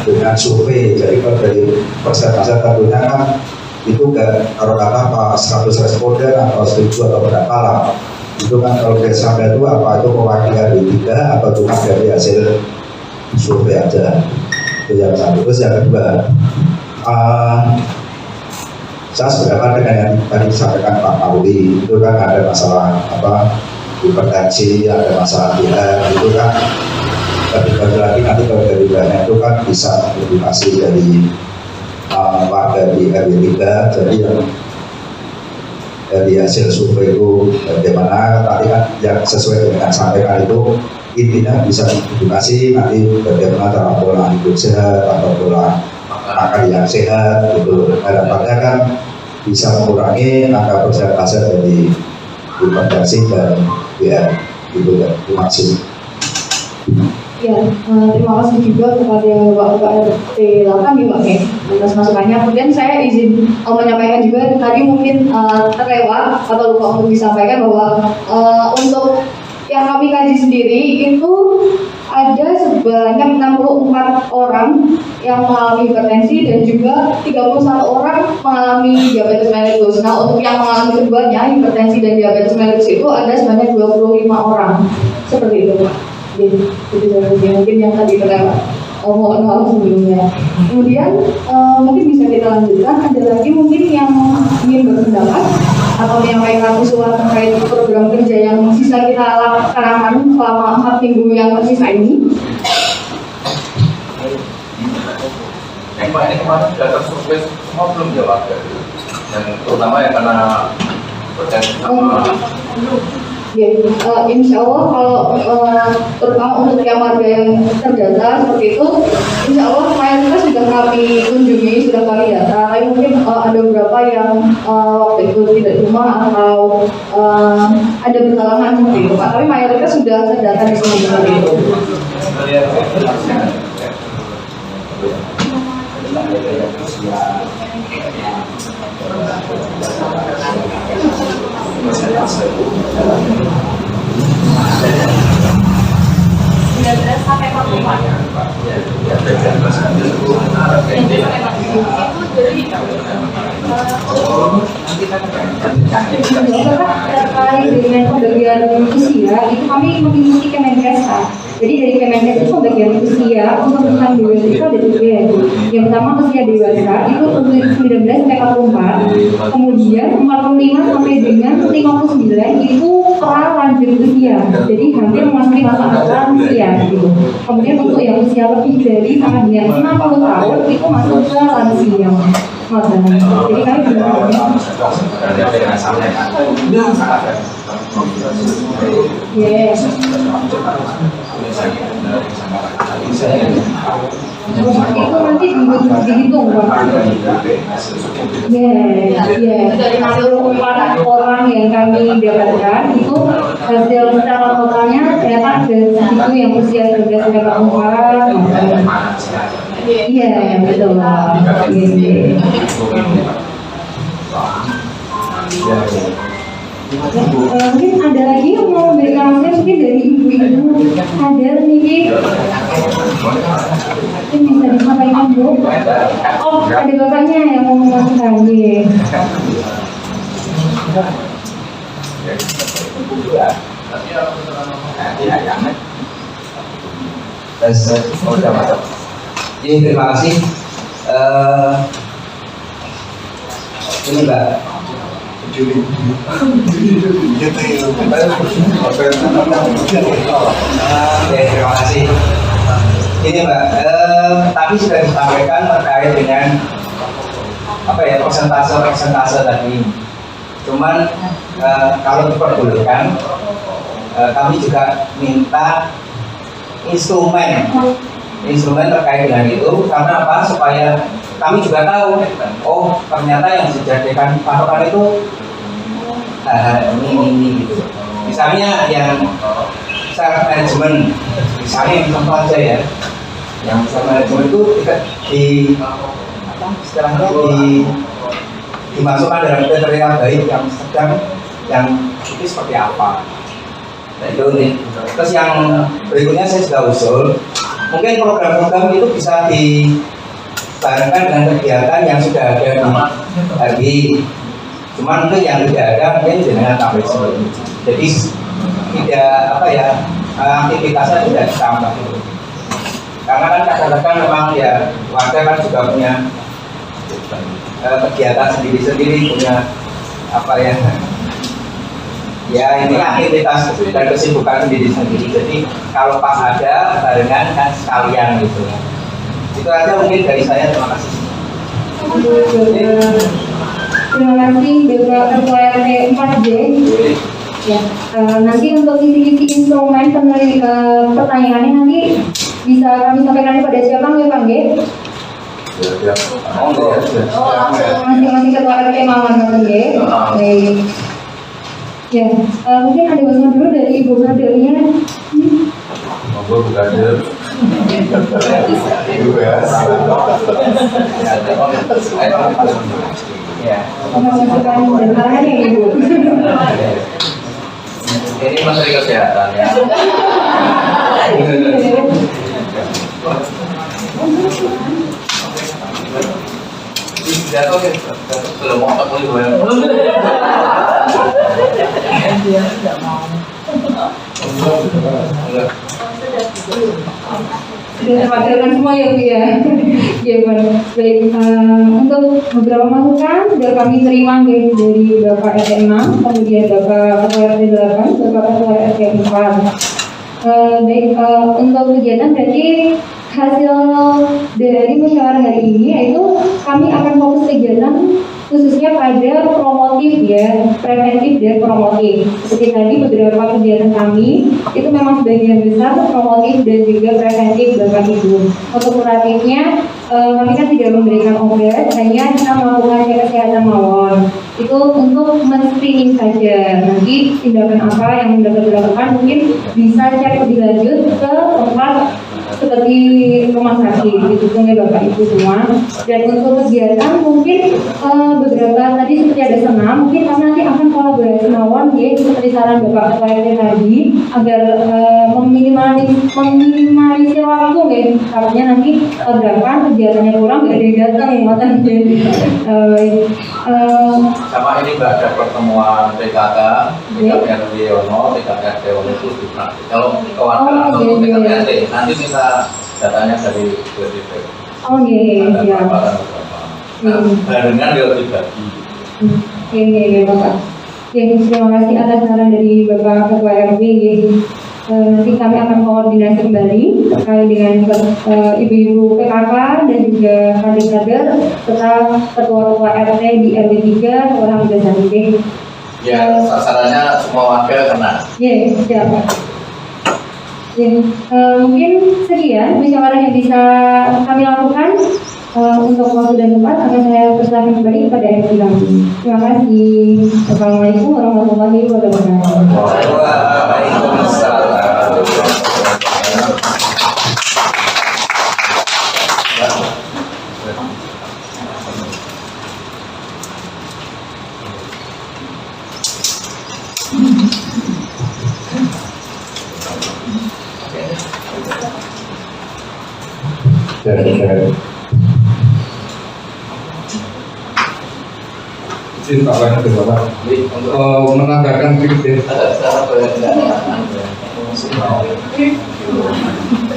dengan survei. Jadi kalau dari persentase tentunya kan itu enggak kalau apa 100 responden atau 1000 atau berapa lah. Itu kan kalau dari sampai itu apa itu mewakili dari 3 atau cuma dari hasil survei aja. Itu yang satu. Terus yang kedua, saya sebenarnya dengan yang tadi disampaikan Pak Mauli, itu kan ada masalah hipertensi, ada masalah DR, itu kan lebih lagi nanti kalau dari banyak itu kan bisa edukasi dari warga di RW 3. Jadi yang dari hasil survei itu bagaimana tadi kan yang sesuai dengan sampaikan itu intinya bisa edukasi nanti bagaimana cara pola hidup sehat atau pola makan yang sehat gitu. Harapannya kan bisa mengurangi angka persentase dari hipertensi dan BR gitu ya. Terima kasih. Ya, terima kasih juga kepada Bapak RT 8 nih Pak atas masukannya. Kemudian saya izin menyampaikan juga tadi mungkin terlewat atau lupa untuk disampaikan bahwa untuk yang kami kaji sendiri itu ada sebanyak 64 orang yang mengalami hipertensi dan juga 31 orang mengalami diabetes mellitus. Nah, untuk yang mengalami keduanya, hipertensi dan diabetes mellitus itu ada sebanyak 25 orang. Seperti itu Pak. Jadi mungkin yang tadi terlewat. Mohon maaf sebelumnya. Kemudian mungkin bisa kita lanjutkan. Ada lagi mungkin yang ingin berpendapat atau menyampaikan usulan terkait program kerja yang bisa kita laksanakan selama 4 minggu yang tersisa ini. Ini kemarin sudah tersurvei semua belum jawab dan terutama yang karena berkaitan sama Ya, insya Allah kalau terutama untuk yang warga yang terdata seperti itu, insya Allah mayoritas sudah kami kunjungi, sudah kami data. Tapi mungkin ada beberapa yang waktu itu tidak cuma atau ada berhalangan seperti itu Pak. Tapi mayoritas sudah terdata di sini seperti itu. Terkait dengan pembagian usia itu kami mengikuti Kemenkes. Jadi dari Kemenkes itu pembagian usia untuk tentang dewasa itu ada 3. Yang pertama usia dewasa itu untuk 19 sampai 44, kemudian 45 sampai dengan 59 itu pra lanjut usia. Jadi hampir memasuki masa usia gitu. Kemudian untuk yang usia lebih dari sama dengan 60 tahun itu masuk ke lansia. Jadi kami benar-benar yes. Itu nanti dihitung Pak. Dari hasil orang yang kami dapatkan itu hasil secara totalnya ternyata ada itu yang usia 19-24. Iya, betul. Mungkin ada lagi yang mau memberikan masukan mungkin dari ibu-ibu ada nih mungkin bisa disampaikan Bu. Oh ada bapaknya yang mau masukan nih. Terima kasih. Ini Mbak. Terima kasih. Ini Mbak, tadi sudah disampaikan terkait dengan persentase tadi. Cuman kalau diperbolehkan, kami juga minta instrumen terkait dengan itu, karena apa? Supaya kami juga tahu, oh ternyata yang dijadikan patokan itu ini gitu. Misalnya yang self management, misalnya yang contoh aja ya, yang self management itu dimasukkan dalam kriteria baik yang sedang, yang itu seperti apa? Nah, itu nih. Terus yang berikutnya saya juga usul, mungkin program-program itu bisa dibarengkan dengan kegiatan yang sudah ada di RI. Cuman untuk yang tidak ada mungkin dengan tambah sebelum. Jadi tidak aktivitasnya tidak ditambah. Karena kan kadang-kadang memang ya warga kan juga punya kegiatan sendiri-sendiri, punya ini aktivitas dan kesibukan sendiri-sendiri. Jadi kalau pas ada barengan kan sekalian gitu. Itu aja mungkin dari saya, terima kasih. Terima kasih Bapak Ketua RT 4J. Ya, nanti untuk isi-isi instrumen pertanyaannya nanti bisa kami sampaikan kepada siapa nggak Pak Nggih? Masing-masing Ketua RT Mawon nggih. Baik. Ya, mungkin ada bantuan dulu dari Ibu Kadernya. Monggo Bu Kader. Ibu ya. Ya. Masukan dan arahannya Ibu. Ini Menteri Kesehatan ya. Jatuh ya, belum mau ketemu gue. Sudah terpaksakan semua ya Bu ya. Ya benar. Baik, untuk beberapa masukan sudah kami terima dari Bapak RT 6, kemudian Bapak Ketua RT 8, Bapak Ketua RT 4. Baik, untuk kegiatan berarti hasil dari musyawarah hari ini yaitu kami akan fokus kegiatan khususnya pada promotif ya, preventif dan promotif. Seperti tadi beberapa kegiatan kami itu memang sebagian besar promotif dan juga preventif Bapak Ibu. Untuk kuratifnya kami kan tidak memberikan obat, hanya kita melakukan cek kesehatan mawon. Itu untuk men-screening saja. Nanti tindakan apa yang dapat dilakukan mungkin bisa cek lebih lanjut ke tempat seperti rumah sakit didukung ya Bapak Ibu semua. Dan untuk kegiatan mungkin beberapa tadi seperti ada senam, mungkin kami nanti akan kolaborasi mawon ya seperti saran Bapak Ketua RT tadi agar meminimalisir waktu ya. Artinya nanti tabrakan kegiatannya kurang nggak ada yang datang ngoten Sama ini Mbak ada pertemuan PKK, PKK Yono, PKK Yono itu di praktik. Kalau kewarganegaraan atau PKK nanti bisa datanya dari BPP. Oh iya, iya. Barengan dia dibagi. Iya, Bapak. Ya, terima kasih atas saran dari Bapak Ketua RW. Nanti kami akan koordinasi kembali terkait dengan ibu-ibu PKK dan juga kader-kader serta ketua-ketua RT di RW 3 orang dan Santi. Ya, sasarannya semua warga kena. Ya, siapa? Ya, mungkin sekian musyawarah yang bisa kami lakukan. Untuk waktu dan tempat akan saya persilakan kembali kepada MC kami. Terima kasih. Assalamualaikum warahmatullahi wabarakatuh. Waalaikumsalam. Izin Pak Wahid Bapak menambahkan sedikit.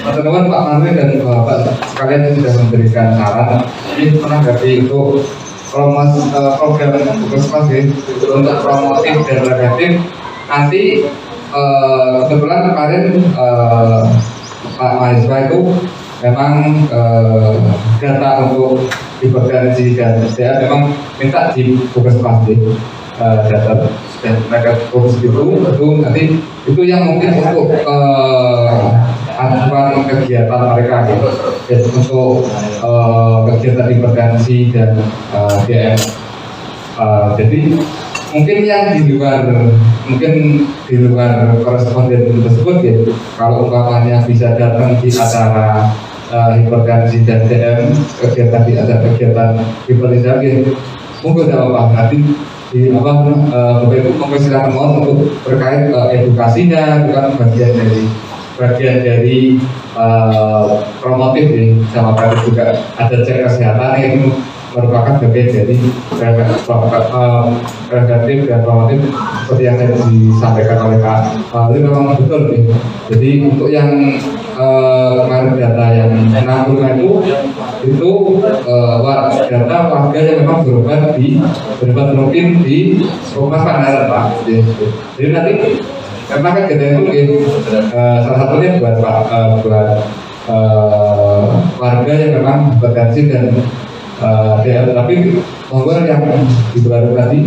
Teman-teman Pak Marwe dan Bapak sekalian sudah memberikan saran. Ini menanggapi untuk program Puskesmas untuk promotif dan preventif. Nanti kebetulan kemarin Pak mahasiswa itu memang data untuk hipertensi dan SDA memang minta di Puskesmas data sudah mereka fokus itu nanti itu yang mungkin untuk ajuan kegiatan mereka gitu ya, untuk kegiatan hipertensi dan DM. Jadi mungkin yang di luar koresponden tersebut ya, kalau umpamanya bisa datang di acara hipertensi dan DM, kegiatan di acara kegiatan hipertensi mungkin tidak apa-apa, nanti di Bapak Ibu mempersilahkan mohon untuk terkait edukasinya, bukan bagian dari promotif ya, sama kali juga ada cek kesehatan itu merupakan bagian dari preventif dan promotif seperti yang tadi disampaikan oleh Pak Wali memang betul nih. Jadi untuk yang kemarin data yang 65 itu data warga yang memang berobat rutin di rumah Pandaran Pak. Jadi nanti karena kan kita itu salah satunya buat warga yang memang hipertensi dan tapi monggo yang di baru tadi,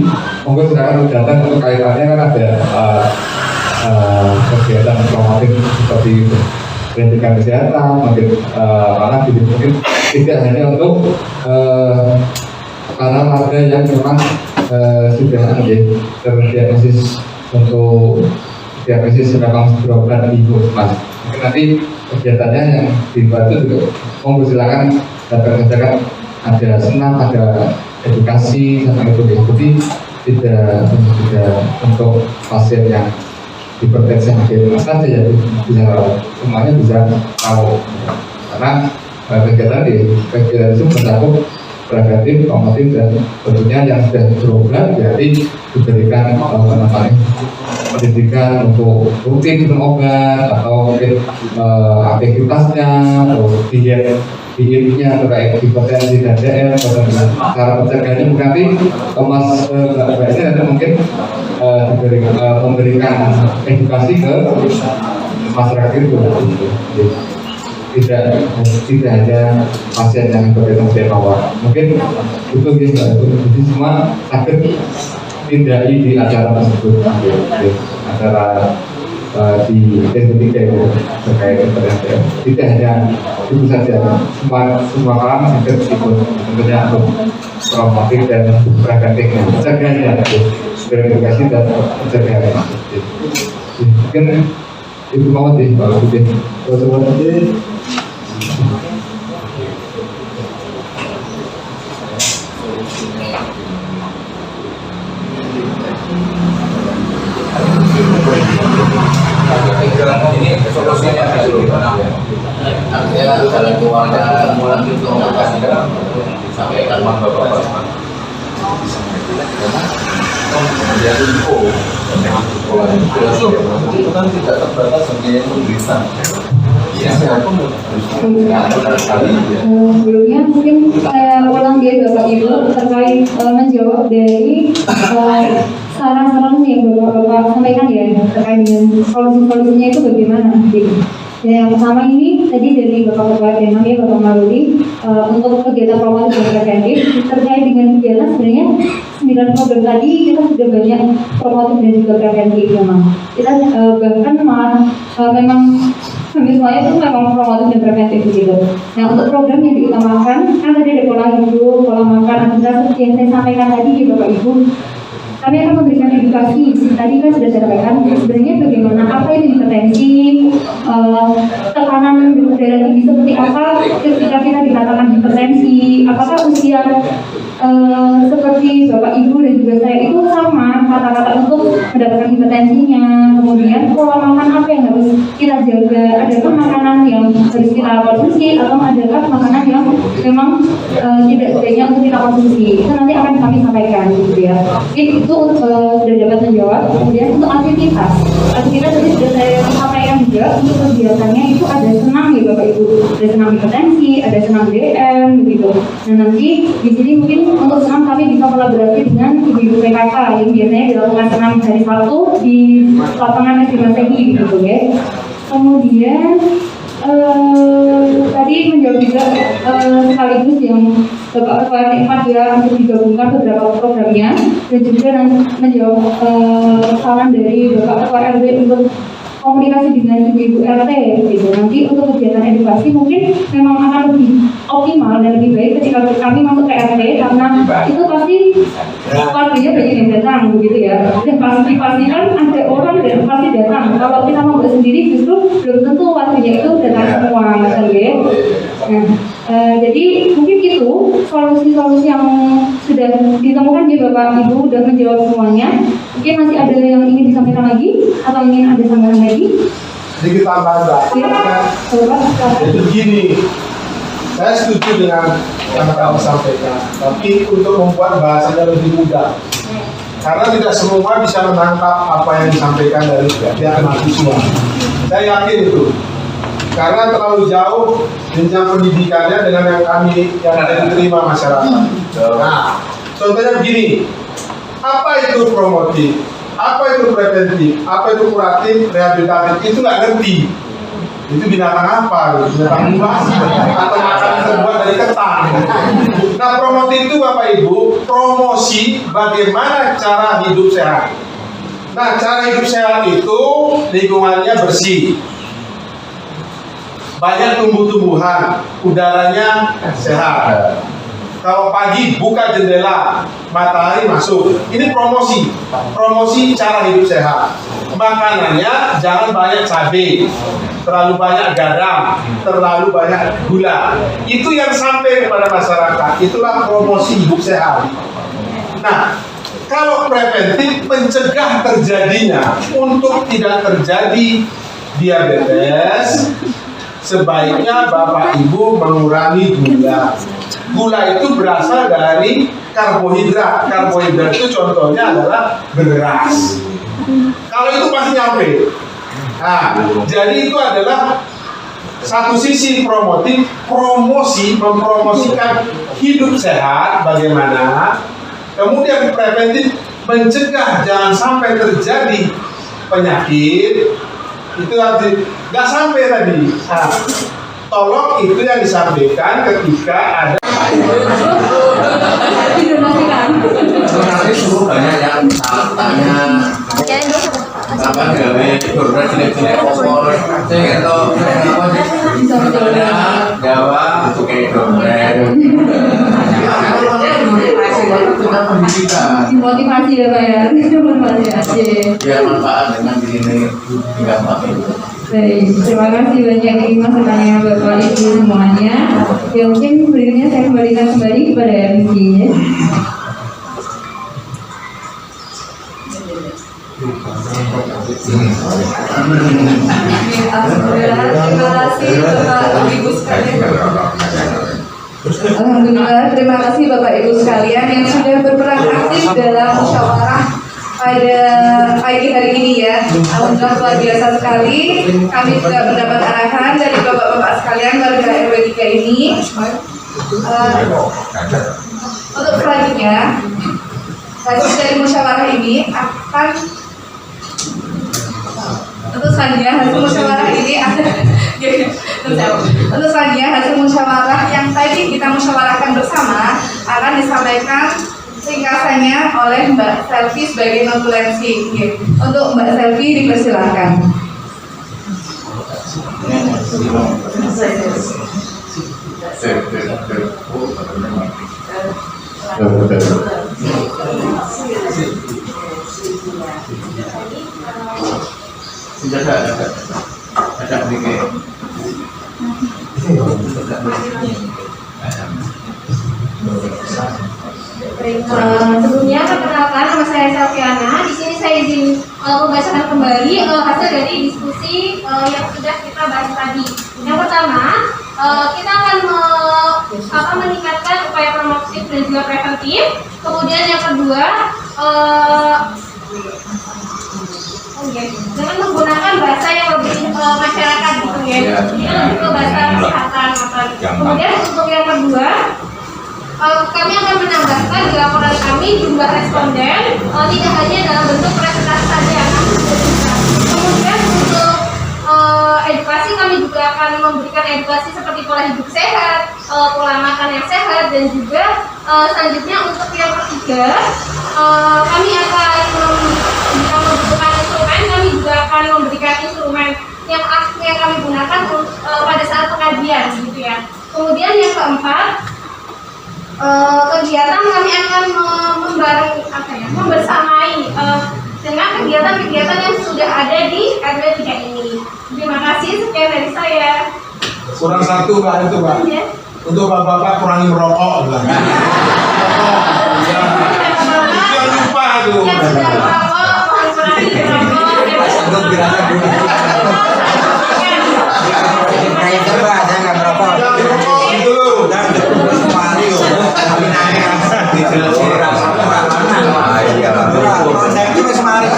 monggo silakan datang untuk kaitannya kan ada kegiatan promotif seperti pendidikan kesehatan, mungkin malah mungkin tidak hanya untuk para warga yang memang sudah terdiagnosis untuk diagnosis memang berobat di puskesmas. Mungkin nanti kegiatannya yang dibantu juga monggo silakan datang ada senam, ada edukasi sama itu ya. Jadi tidak untuk pasien yang hipertensi yang saja ya bisa semuanya bisa tahu karena kegiatan itu mencakup preventif, promotif dan tentunya yang sudah berobat berarti diberikan pendidikan untuk rutin minum obat atau mungkin aktivitasnya atau dietnya terkait hipertensi dan DM atau cara pencegahannya nanti Mas Mbak ini nanti mungkin memberikan edukasi ke masyarakat itu. Tidak hanya pasien yang hipertensi bawah, mungkin itu bisa jadi semua akan tindai di acara tersebut, acara di T3 itu terkait hipertensi. Tidak hanya itu saja, semua kalangan akan ikut tentunya untuk promotif dan preventifnya, pencegahannya, verifikasi dan pencegahannya. Mungkin itu mau sih kalau bikin ini solusinya artinya dalam keuangan mulai itu disampaikan bapak-bapak itu kan tidak terbatas hanya tulisan. Sebelumnya mungkin saya ulang ya Bapak Ibu terkait menjawab dari saran-saran yang Bapak sampaikan ya terkait dengan solusi-solusinya itu bagaimana. Yang pertama ini tadi dari Bapak Ketua Denam ya Bapak Maruli untuk kegiatan promotif dan preventif terkait dengan kegiatan sebenarnya 9 program tadi kita sudah banyak promotif dan juga preventif memang. Kita bahkan memang semuanya itu memang promotif dan preventif begitu. Nah untuk program yang diutamakan kan tadi ada pola hidup, pola makan, aktivitas seperti yang saya sampaikan tadi ya Bapak Ibu. Kami akan memberikan edukasi. Tadi kan sudah saya sampaikan sebenarnya bagaimana apa itu hipertensi, tekanan darah tinggi seperti apa ketika kita dikatakan hipertensi, apakah usia seperti Bapak Ibu dan juga saya itu sama kata-kata untuk mendapatkan hipertensinya, kemudian pola makan apa yang harus kita jaga, adakah makanan yang harus kita konsumsi atau adakah makanan yang memang tidak sebaiknya untuk kita konsumsi. Itu nanti akan kami sampaikan gitu ya. Itu sudah dapat menjawab. Kemudian untuk aktivitas tadi sudah saya sampaikan juga untuk kegiatannya itu ada senam ya Bapak Ibu, ada senam hipertensi, ada senam DM begitu. Nah nanti di sini mungkin untuk senam kami bisa kolaborasi dengan ibu-ibu PKK yang biasanya dilakukan senam hari Sabtu di lapangan SD Masehi gitu ya. Kemudian tadi menjawab juga sekaligus yang Bapak Ketua RT4 ya untuk digabungkan beberapa programnya dan juga menjawab saran dari Bapak Ketua RW untuk komunikasi dengan ibu-ibu RT gitu. Nanti untuk kegiatan edukasi mungkin memang akan lebih optimal dan lebih baik ketika kami masuk ke RT karena itu pasti warganya banyak yang datang begitu ya. Dan pasti kan ada orang dan pasti datang. Kalau kita mau sendiri justru belum tentu warganya itu datang semua kan ya. Nah, jadi mungkin itu solusi-solusi yang sudah ditemukan ya Bapak Ibu dan menjawab semuanya. Mungkin masih ada yang ingin disampaikan lagi atau ingin ada tambahan lagi? Sedikit tambahan Mbak. Jadi begini, saya setuju dengan yang kamu sampaikan, tapi untuk membuat bahasanya lebih mudah. Karena tidak semua bisa menangkap apa yang disampaikan dari pihak mahasiswa. Saya yakin itu. Karena terlalu jauh jenjang pendidikannya dengan yang diterima masyarakat. Nah, contohnya begini, apa itu promotif, apa itu preventif, apa itu kuratif, rehabilitatif, itu nggak ngerti. Itu binatang apa? Binatang buas atau makan terbuat dari ketan. Nah, promote itu Bapak Ibu, promosi bagaimana cara hidup sehat. Nah, cara hidup sehat itu lingkungannya bersih, banyak tumbuh-tumbuhan, udaranya sehat. Kalau pagi buka jendela, matahari masuk. Ini promosi cara hidup sehat. Makanannya jangan banyak cabai, terlalu banyak garam, terlalu banyak gula. Itu yang sampai kepada masyarakat. Itulah promosi hidup sehat. Nah, kalau preventif mencegah terjadinya, untuk tidak terjadi diabetes, sebaiknya Bapak Ibu mengurangi gula. Gula itu berasal dari karbohidrat. Karbohidrat itu contohnya adalah beras. Kalau itu pasti nyampe. Nah, jadi itu adalah satu sisi mempromosikan hidup sehat bagaimana. Kemudian preventif mencegah jangan sampai terjadi penyakit. Itu arti nggak sampai tadi. Nah, tolong itu yang disampaikan ketika ada. Nanti suruh banyak yang tanya apa gawe berbeda jelek-jelek opor atau apa Jawa untuk kayak dompet. Motivasi ya Pak ya, motivasi aja. Biar manfaat dengan diri gampang. Baik, terima kasih banyak ini masukannya Bapak Ibu semuanya. Ya mungkin berikutnya saya kembalikan kembali kepada MC-nya. Alhamdulillah, terima kasih Bapak Ibu sekalian yang sudah berperan aktif dalam musyawarah pada pagi hari ini ya. Alhamdulillah luar biasa sekali. Kami juga mendapat arahan dari Bapak-Bapak sekalian warga RW 3 ini. Untuk selanjutnya, hasil dari musyawarah ini akan Untuk selanjutnya hasil musyawarah yang tadi kita musyawarahkan bersama akan disampaikan ringkasannya oleh Mbak Selvi sebagai notulensi. Untuk Mbak Selvi dipersilakan. Sebelumnya perkenalkan, nama saya Selviana. Di sini saya izin membacakan kembali hasil dari diskusi yang sudah kita bahas tadi. Yang pertama, kita akan meningkatkan upaya promotif dan juga preventif. Kemudian yang kedua, dengan menggunakan bahasa yang lebih masyarakat gitu ya. Jadi lebih ke bahasa kesehatan. Kemudian untuk yang kedua, kami akan menambahkan di laporan kami jumlah responden tidak hanya dalam bentuk presentasi saja, namun juga. Kemudian untuk edukasi kami juga akan memberikan edukasi seperti pola hidup sehat, pola makan yang sehat, dan juga selanjutnya untuk yang ketiga kami akan membutuhkan instrumen, kami juga akan memberikan instrumen yang kami gunakan pada saat pengajian gitu ya. Kemudian yang keempat, kegiatan kami akan membersamai dengan kegiatan-kegiatan yang sudah ada di RW 3 ini. Terima kasih, sekian dari saya. Kurang satu Pak, itu Pak. Ya. Untuk Bapak kurangi merokok lah. Jangan lupa tuh. Yang sudah merokok, mohon kurangi merokok. Untuk gerakan dulu. Nah itu Pak, saya nggak merokok. Jangan merokok itu. Mario, kami naik. Iya Pak. Saya cuma semarin.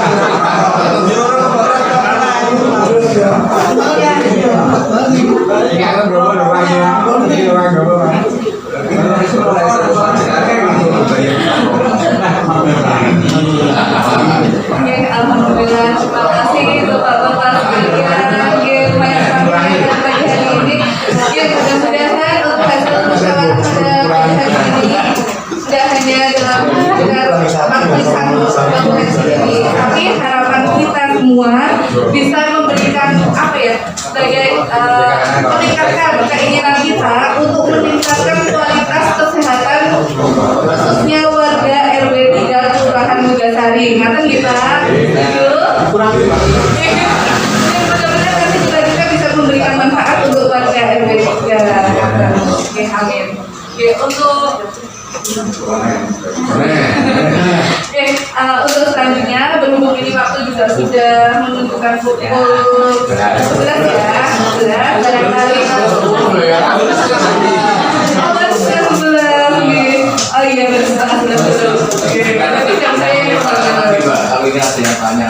Alhamdulillah, terima kasih Bapak-Bapak sekalian. Mudah-mudahan untuk hasil hanya dalam sekedar bangunan sendiri, tapi harapan kita semua bisa memberikan apa ya, sebagai meningkatkan keinginan kita untuk meningkatkan kualitas kesehatan khususnya warga RW 3 Kelurahan Mugasari. Ngaten nggih Pak? Kurang benar-benar nanti kita bisa memberikan manfaat untuk warga RW 3. Oke, amin. Oke, untuk untuk selanjutnya, berhubung ini waktu juga sudah menunjukkan pukul 11 ya, 11 barangkali oh iya betul, setengah 11 betul. Tapi jam saya ini kalau ini ada yang tanya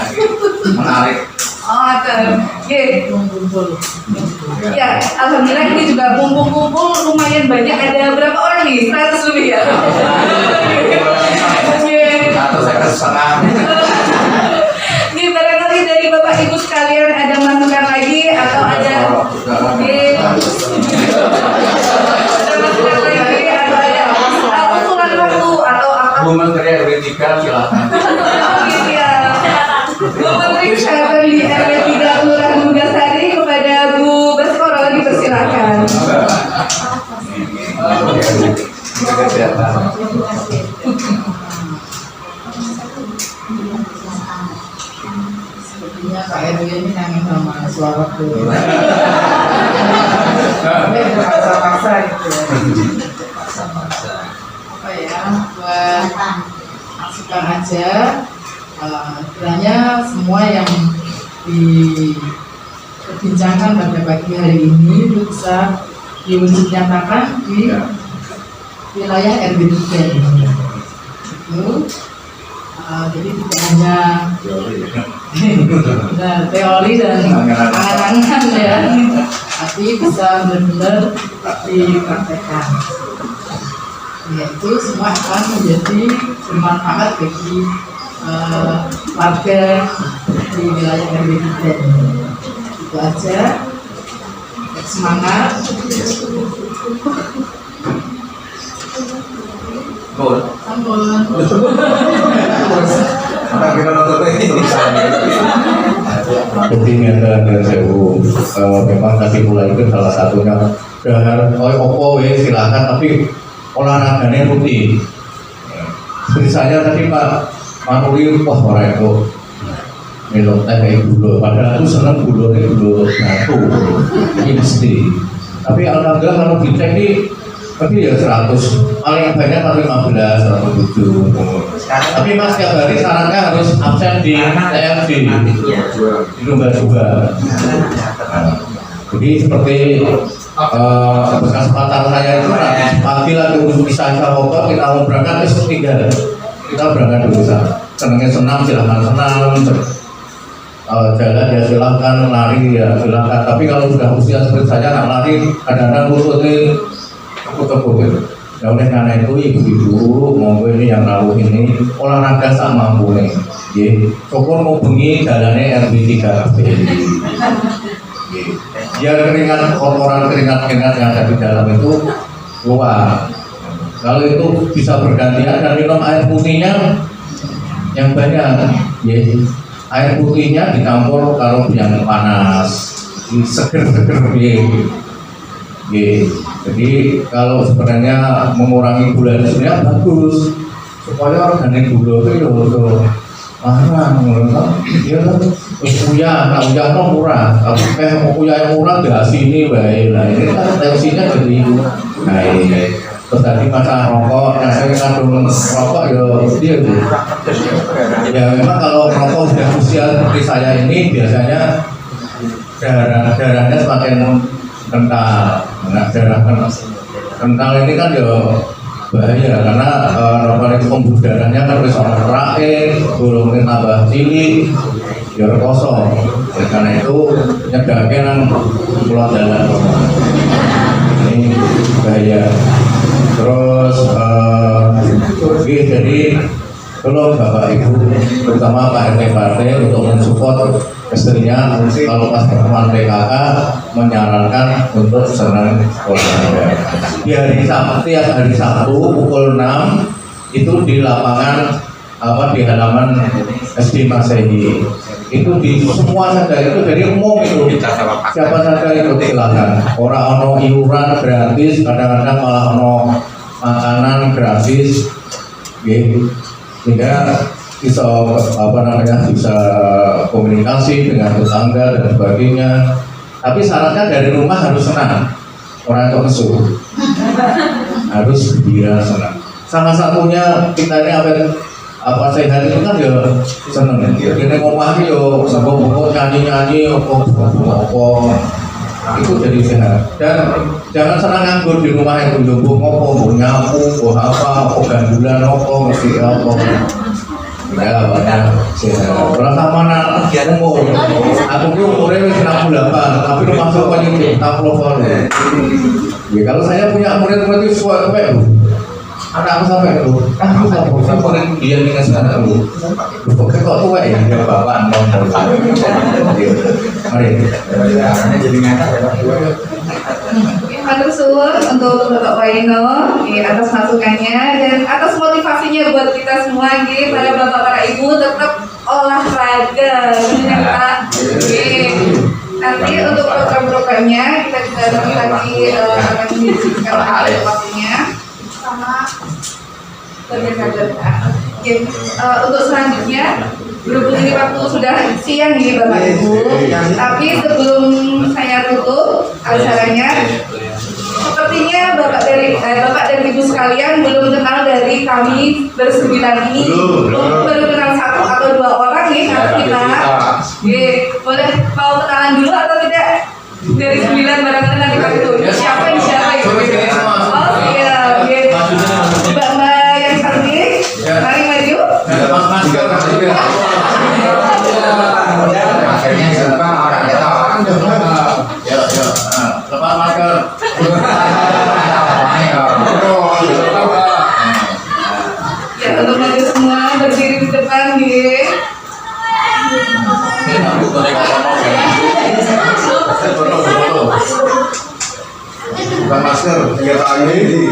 menarik. oh oke. Ya, alhamdulillah ini juga kumpul-kumpul lumayan banyak. Ada berapa orang nih? 100 lebih ya? Atau saya setengah. Ini barangkali dari Bapak Ibu sekalian ada masukan lagi atau ada masukan lagi atau ada usulan waktu atau apa? Bu Menteri RW 3 silakan. Oh iya. Bu Menteri Kesehatan di RW 3 Kelurahan Mugasari kepada Bu Baskoro dipersilakan. Sepertinya Pak RW ini kangen sama suara tuh. Paksa-paksa gitu ya. Apa ya, buat masukan aja. Kiranya semua yang diperbincangkan pada pagi hari ini bisa diwujud nyatakan di wilayah RW 3 ini. Itu jadi tidak hanya teori dan angan-angan ya, tapi bisa benar-benar dipraktekkan. Yaitu semua akan menjadi bermanfaat bagi warga di wilayah RW 3 ini. Itu aja. Semangat. Ampun. Jadi dan sewu, memang tadi mulai itu salah satunya dahar opo silakan, tapi olahraganya rutin. Seperti saya tadi Pak Manuri, wah orang itu minum teh kayak gula, padahal aku seneng gula batu, mesti. Tapi alhamdulillah kalau dicek ini tapi ya 100, paling banyak paling 15, 107. Tapi Mas tiap hari sarannya harus absen di TFD, di Lumba juga. Jadi seperti kesempatan saya itu pagi lagi bisa coba kita mau berangkat besok 3, kita berangkat dulu sana. Senangnya senam silahkan senam, jalan ya silahkan, lari ya silahkan. Tapi kalau sudah usia seperti saya nak lari kadang-kadang lututnya tekuk gitu. Ya oleh karena itu ibu-ibu monggo ini yang rawuh ini olahraga sak mampune. Nggih, syukur mau bengi dalane RW 3 biar keringat kotoran keringat yang ada di dalam itu keluar. Kalau itu bisa bergantian dan minum air putihnya yang banyak, air putihnya dicampur kalau yang panas, seger-seger jadi kalau sebenarnya mengurangi gula sebenarnya bagus supaya organik gula itu mahal, ya kan? Uyah no murah, tapi uyah yang murah gak sini baik lah. Ini kan tensinya jadi naik. Terus tadi masalah rokok, yang saya kandung rokok ya dia tuh. Ya memang kalau rokok sudah usia seperti saya ini biasanya darahnya semakin kental. Nah, darah kental ini kan ya bahaya karena rokok itu pembuluh darahnya kan bisa terakhir, golongnya tambah cilik, ya kosong. Karena itu nyegahnya kan pulau jalan. Ini bahaya. Terus jadi tolong Bapak Ibu, terutama Pak RT untuk mensupport istrinya kalau pas pertemuan PKK menyarankan untuk senang olahraga. Di hari Sabtu pukul 6 itu di lapangan di halaman SD Masehi. Itu di semua saja itu dari umum itu. Siapa saja ikut silakan. Orang ono iuran gratis, kadang-kadang malah ono makanan gratis, gitu. Sehingga bisa bisa komunikasi dengan tetangga dan sebagainya. Tapi syaratnya dari rumah harus senang, orang itu kesu, harus gembira senang. Salah satunya kita ini apa sehat itu kan ya seneng ya. Kita ngomong yo sambung-sambung nyanyi-nyanyi opo itu jadi sehat. Dan jangan senang nganggur di rumah itu jomblo ngopo, nyapu, apa, gandulan opo, mesti opo. Ya, banyak sehat. Berapa mana umur? Aku tuh umurnya wis 68, tapi lu masuk ke 60 ya kalau saya punya murid-murid itu sampai anak aku sampai dulu, aku sampai dia dengan sekarang dulu. Kok tua ya dia bapak ngomong. Mari. Jadi ngata ya. Matur suwun untuk Bapak Waino atas masukannya dan atas motivasinya buat kita semua para bapak para ibu tetap olahraga Pak. Nanti untuk program-programnya kita juga lagi akan mendiskusikan waktunya sama kader-kader. Untuk selanjutnya berhubung ini waktu sudah siang Bapak Ibu, tapi sebelum saya tutup acaranya, sepertinya Bapak dan Ibu sekalian belum kenal dari kami bersembilan ini. Baru kenal satu atau dua orang kita. Boleh mau kenalan dulu atau tidak? Dari 9 barangkali nanti kami tunjuk siapa yang siapa itu. Oh iya, Mbak yang cantik, mari maju. Lepas masker. Ya, untuk maju semua berdiri di depan Bukan masker, tiga kali.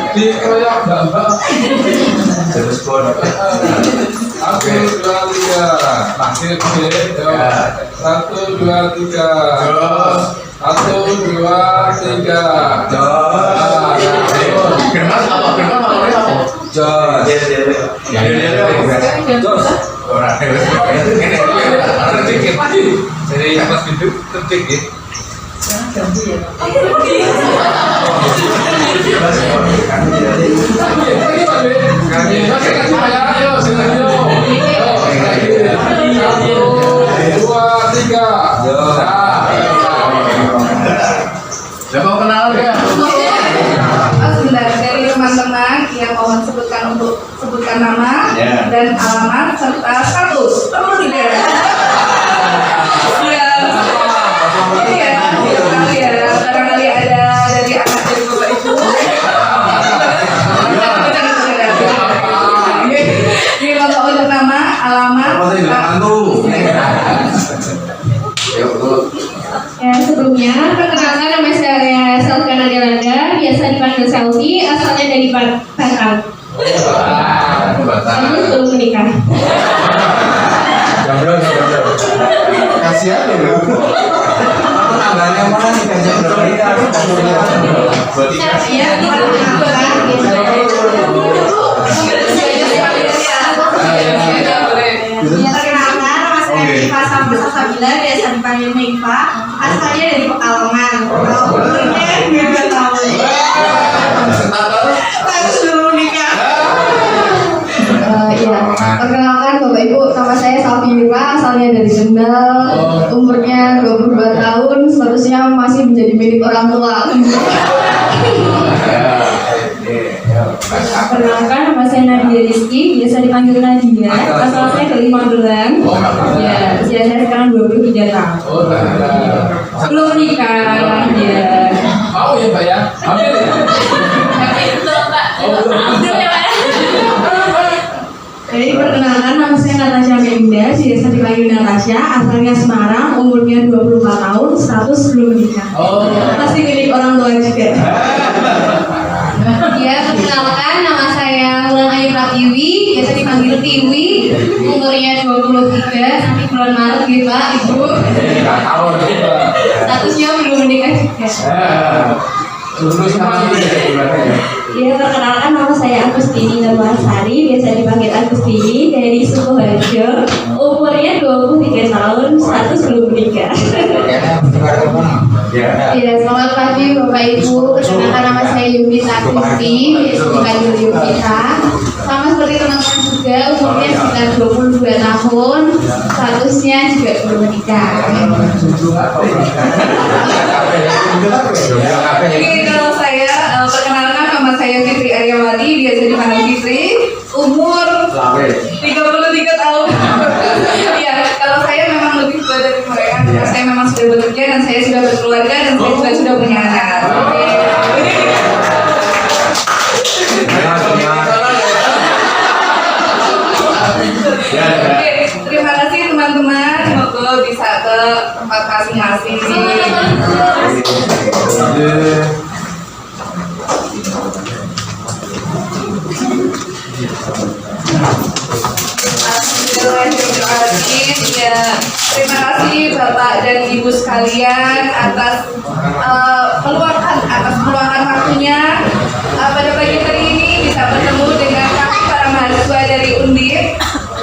Dikeroyok Mbak. Terus pun. Aku 2 3. Masih pilih. 1 2 3. 1 2 3. Firman apa? Firman apa? Jos. Jos. Orang ini Tertik lagi. Dari pas hidup tertik ya. Siapa kenalan ya? Sebentar, dari teman-teman yang mohon sebutkan nama dan alamat serta status. Perlu tidak? Barangkali ada dari anak dari Bapak Ibu. Ini Bapak untuk nama, alamat. Ya, sebelumnya perkenalkan nama saya Selkana Delanda, biasa dipanggil Selfie, asalnya dari Batam. Namun belum menikah. Kasihan ya. Tangganya mana nih gajah berbeda? Ya, Perkenalkan, nama saya Mifa Sabila, biasa dipanggil Mifa, asalnya dari Pekalongan. Umurnya 2 tahun. Langsung nikah. Perkenalkan Bapak Ibu, nama saya Safira, asalnya dari Kendal, umurnya 22 tahun seterusnya masih menjadi milik orang tua. Perkenalkan, nama saya Nadia Rizky, biasa dipanggil Nadia. Asal saya dari Magelang. Ya, usia saya sekarang 23 tahun. Belum nikah, ya. Mau ya Pak ya? Ambil ya? Jadi perkenalkan, nama saya Natasha Melinda, biasa dipanggil Natasha, asalnya Semarang, umurnya 24 tahun, status belum menikah. Pasti milik orang tua juga. Ya, perkenalkan, nama saya Wulan Ayu Pratiwi, biasa dipanggil Tiwi, umurnya 23, nanti bulan Maret gitu Pak, Ibu. Statusnya belum menikah juga. Lulus sama Ya, perkenalkan, nama saya Agustini Nurmansari, biasa dipanggil Agustini, dari Sukoharjo, umurnya 23 tahun, status belum menikah. Ya, selamat pagi Bapak Ibu. Perkenalkan, nama saya Yumita Kristi, biasa dipanggil Yumita. Sama seperti teman-teman juga, umurnya sekitar 22 tahun, statusnya juga belum menikah. Jadi kalau saya perkenalkan, nama saya Fitri Aryawati, biasa dipanggil Fitri, umur 33 tahun. Ya, kalau saya memang lebih tua dari mereka, karena saya memang sudah bekerja dan saya sudah berkeluarga dan saya juga sudah punya anak. Oke, terima kasih teman-teman. Semoga bisa ke tempat masing-masing. Bismillahirrahmanirrahim. Ya, terima kasih Bapak dan Ibu sekalian atas meluangkan waktunya pada pagi hari ini bisa bertemu dengan kami para mahasiswa dari Undip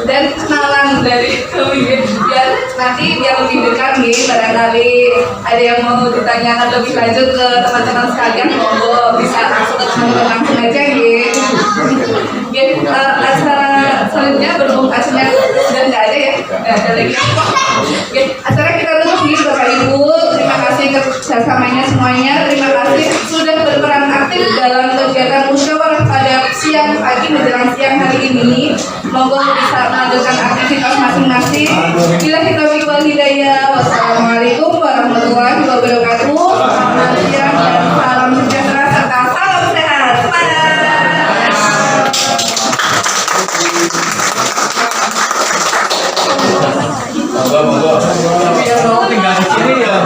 dan kenalan dari kami biar nanti biar lebih dekat nih, barangkali ada yang mau ditanyakan lebih lanjut ke teman-teman sekalian, monggo bisa langsung ke teman-teman langsung aja nih. Acara selanjutnya berhubung acaranya sudah nggak ada ya, nggak ada lagi. Oke, acara kita tutup nih Bapak Ibu. Terima kasih kerjasamanya semuanya. Terima kasih sudah berperan aktif dalam kegiatan musyawarah pada siang pagi menjelang siang hari ini. Monggo bisa melanjutkan aktivitas masing-masing. Bila kita wal hidayah. Wassalamualaikum warahmatullahi wabarakatuh. Selamat siang dan salam sejahtera serta salam sehat. Semangat. Monggo, tinggal di sini ya.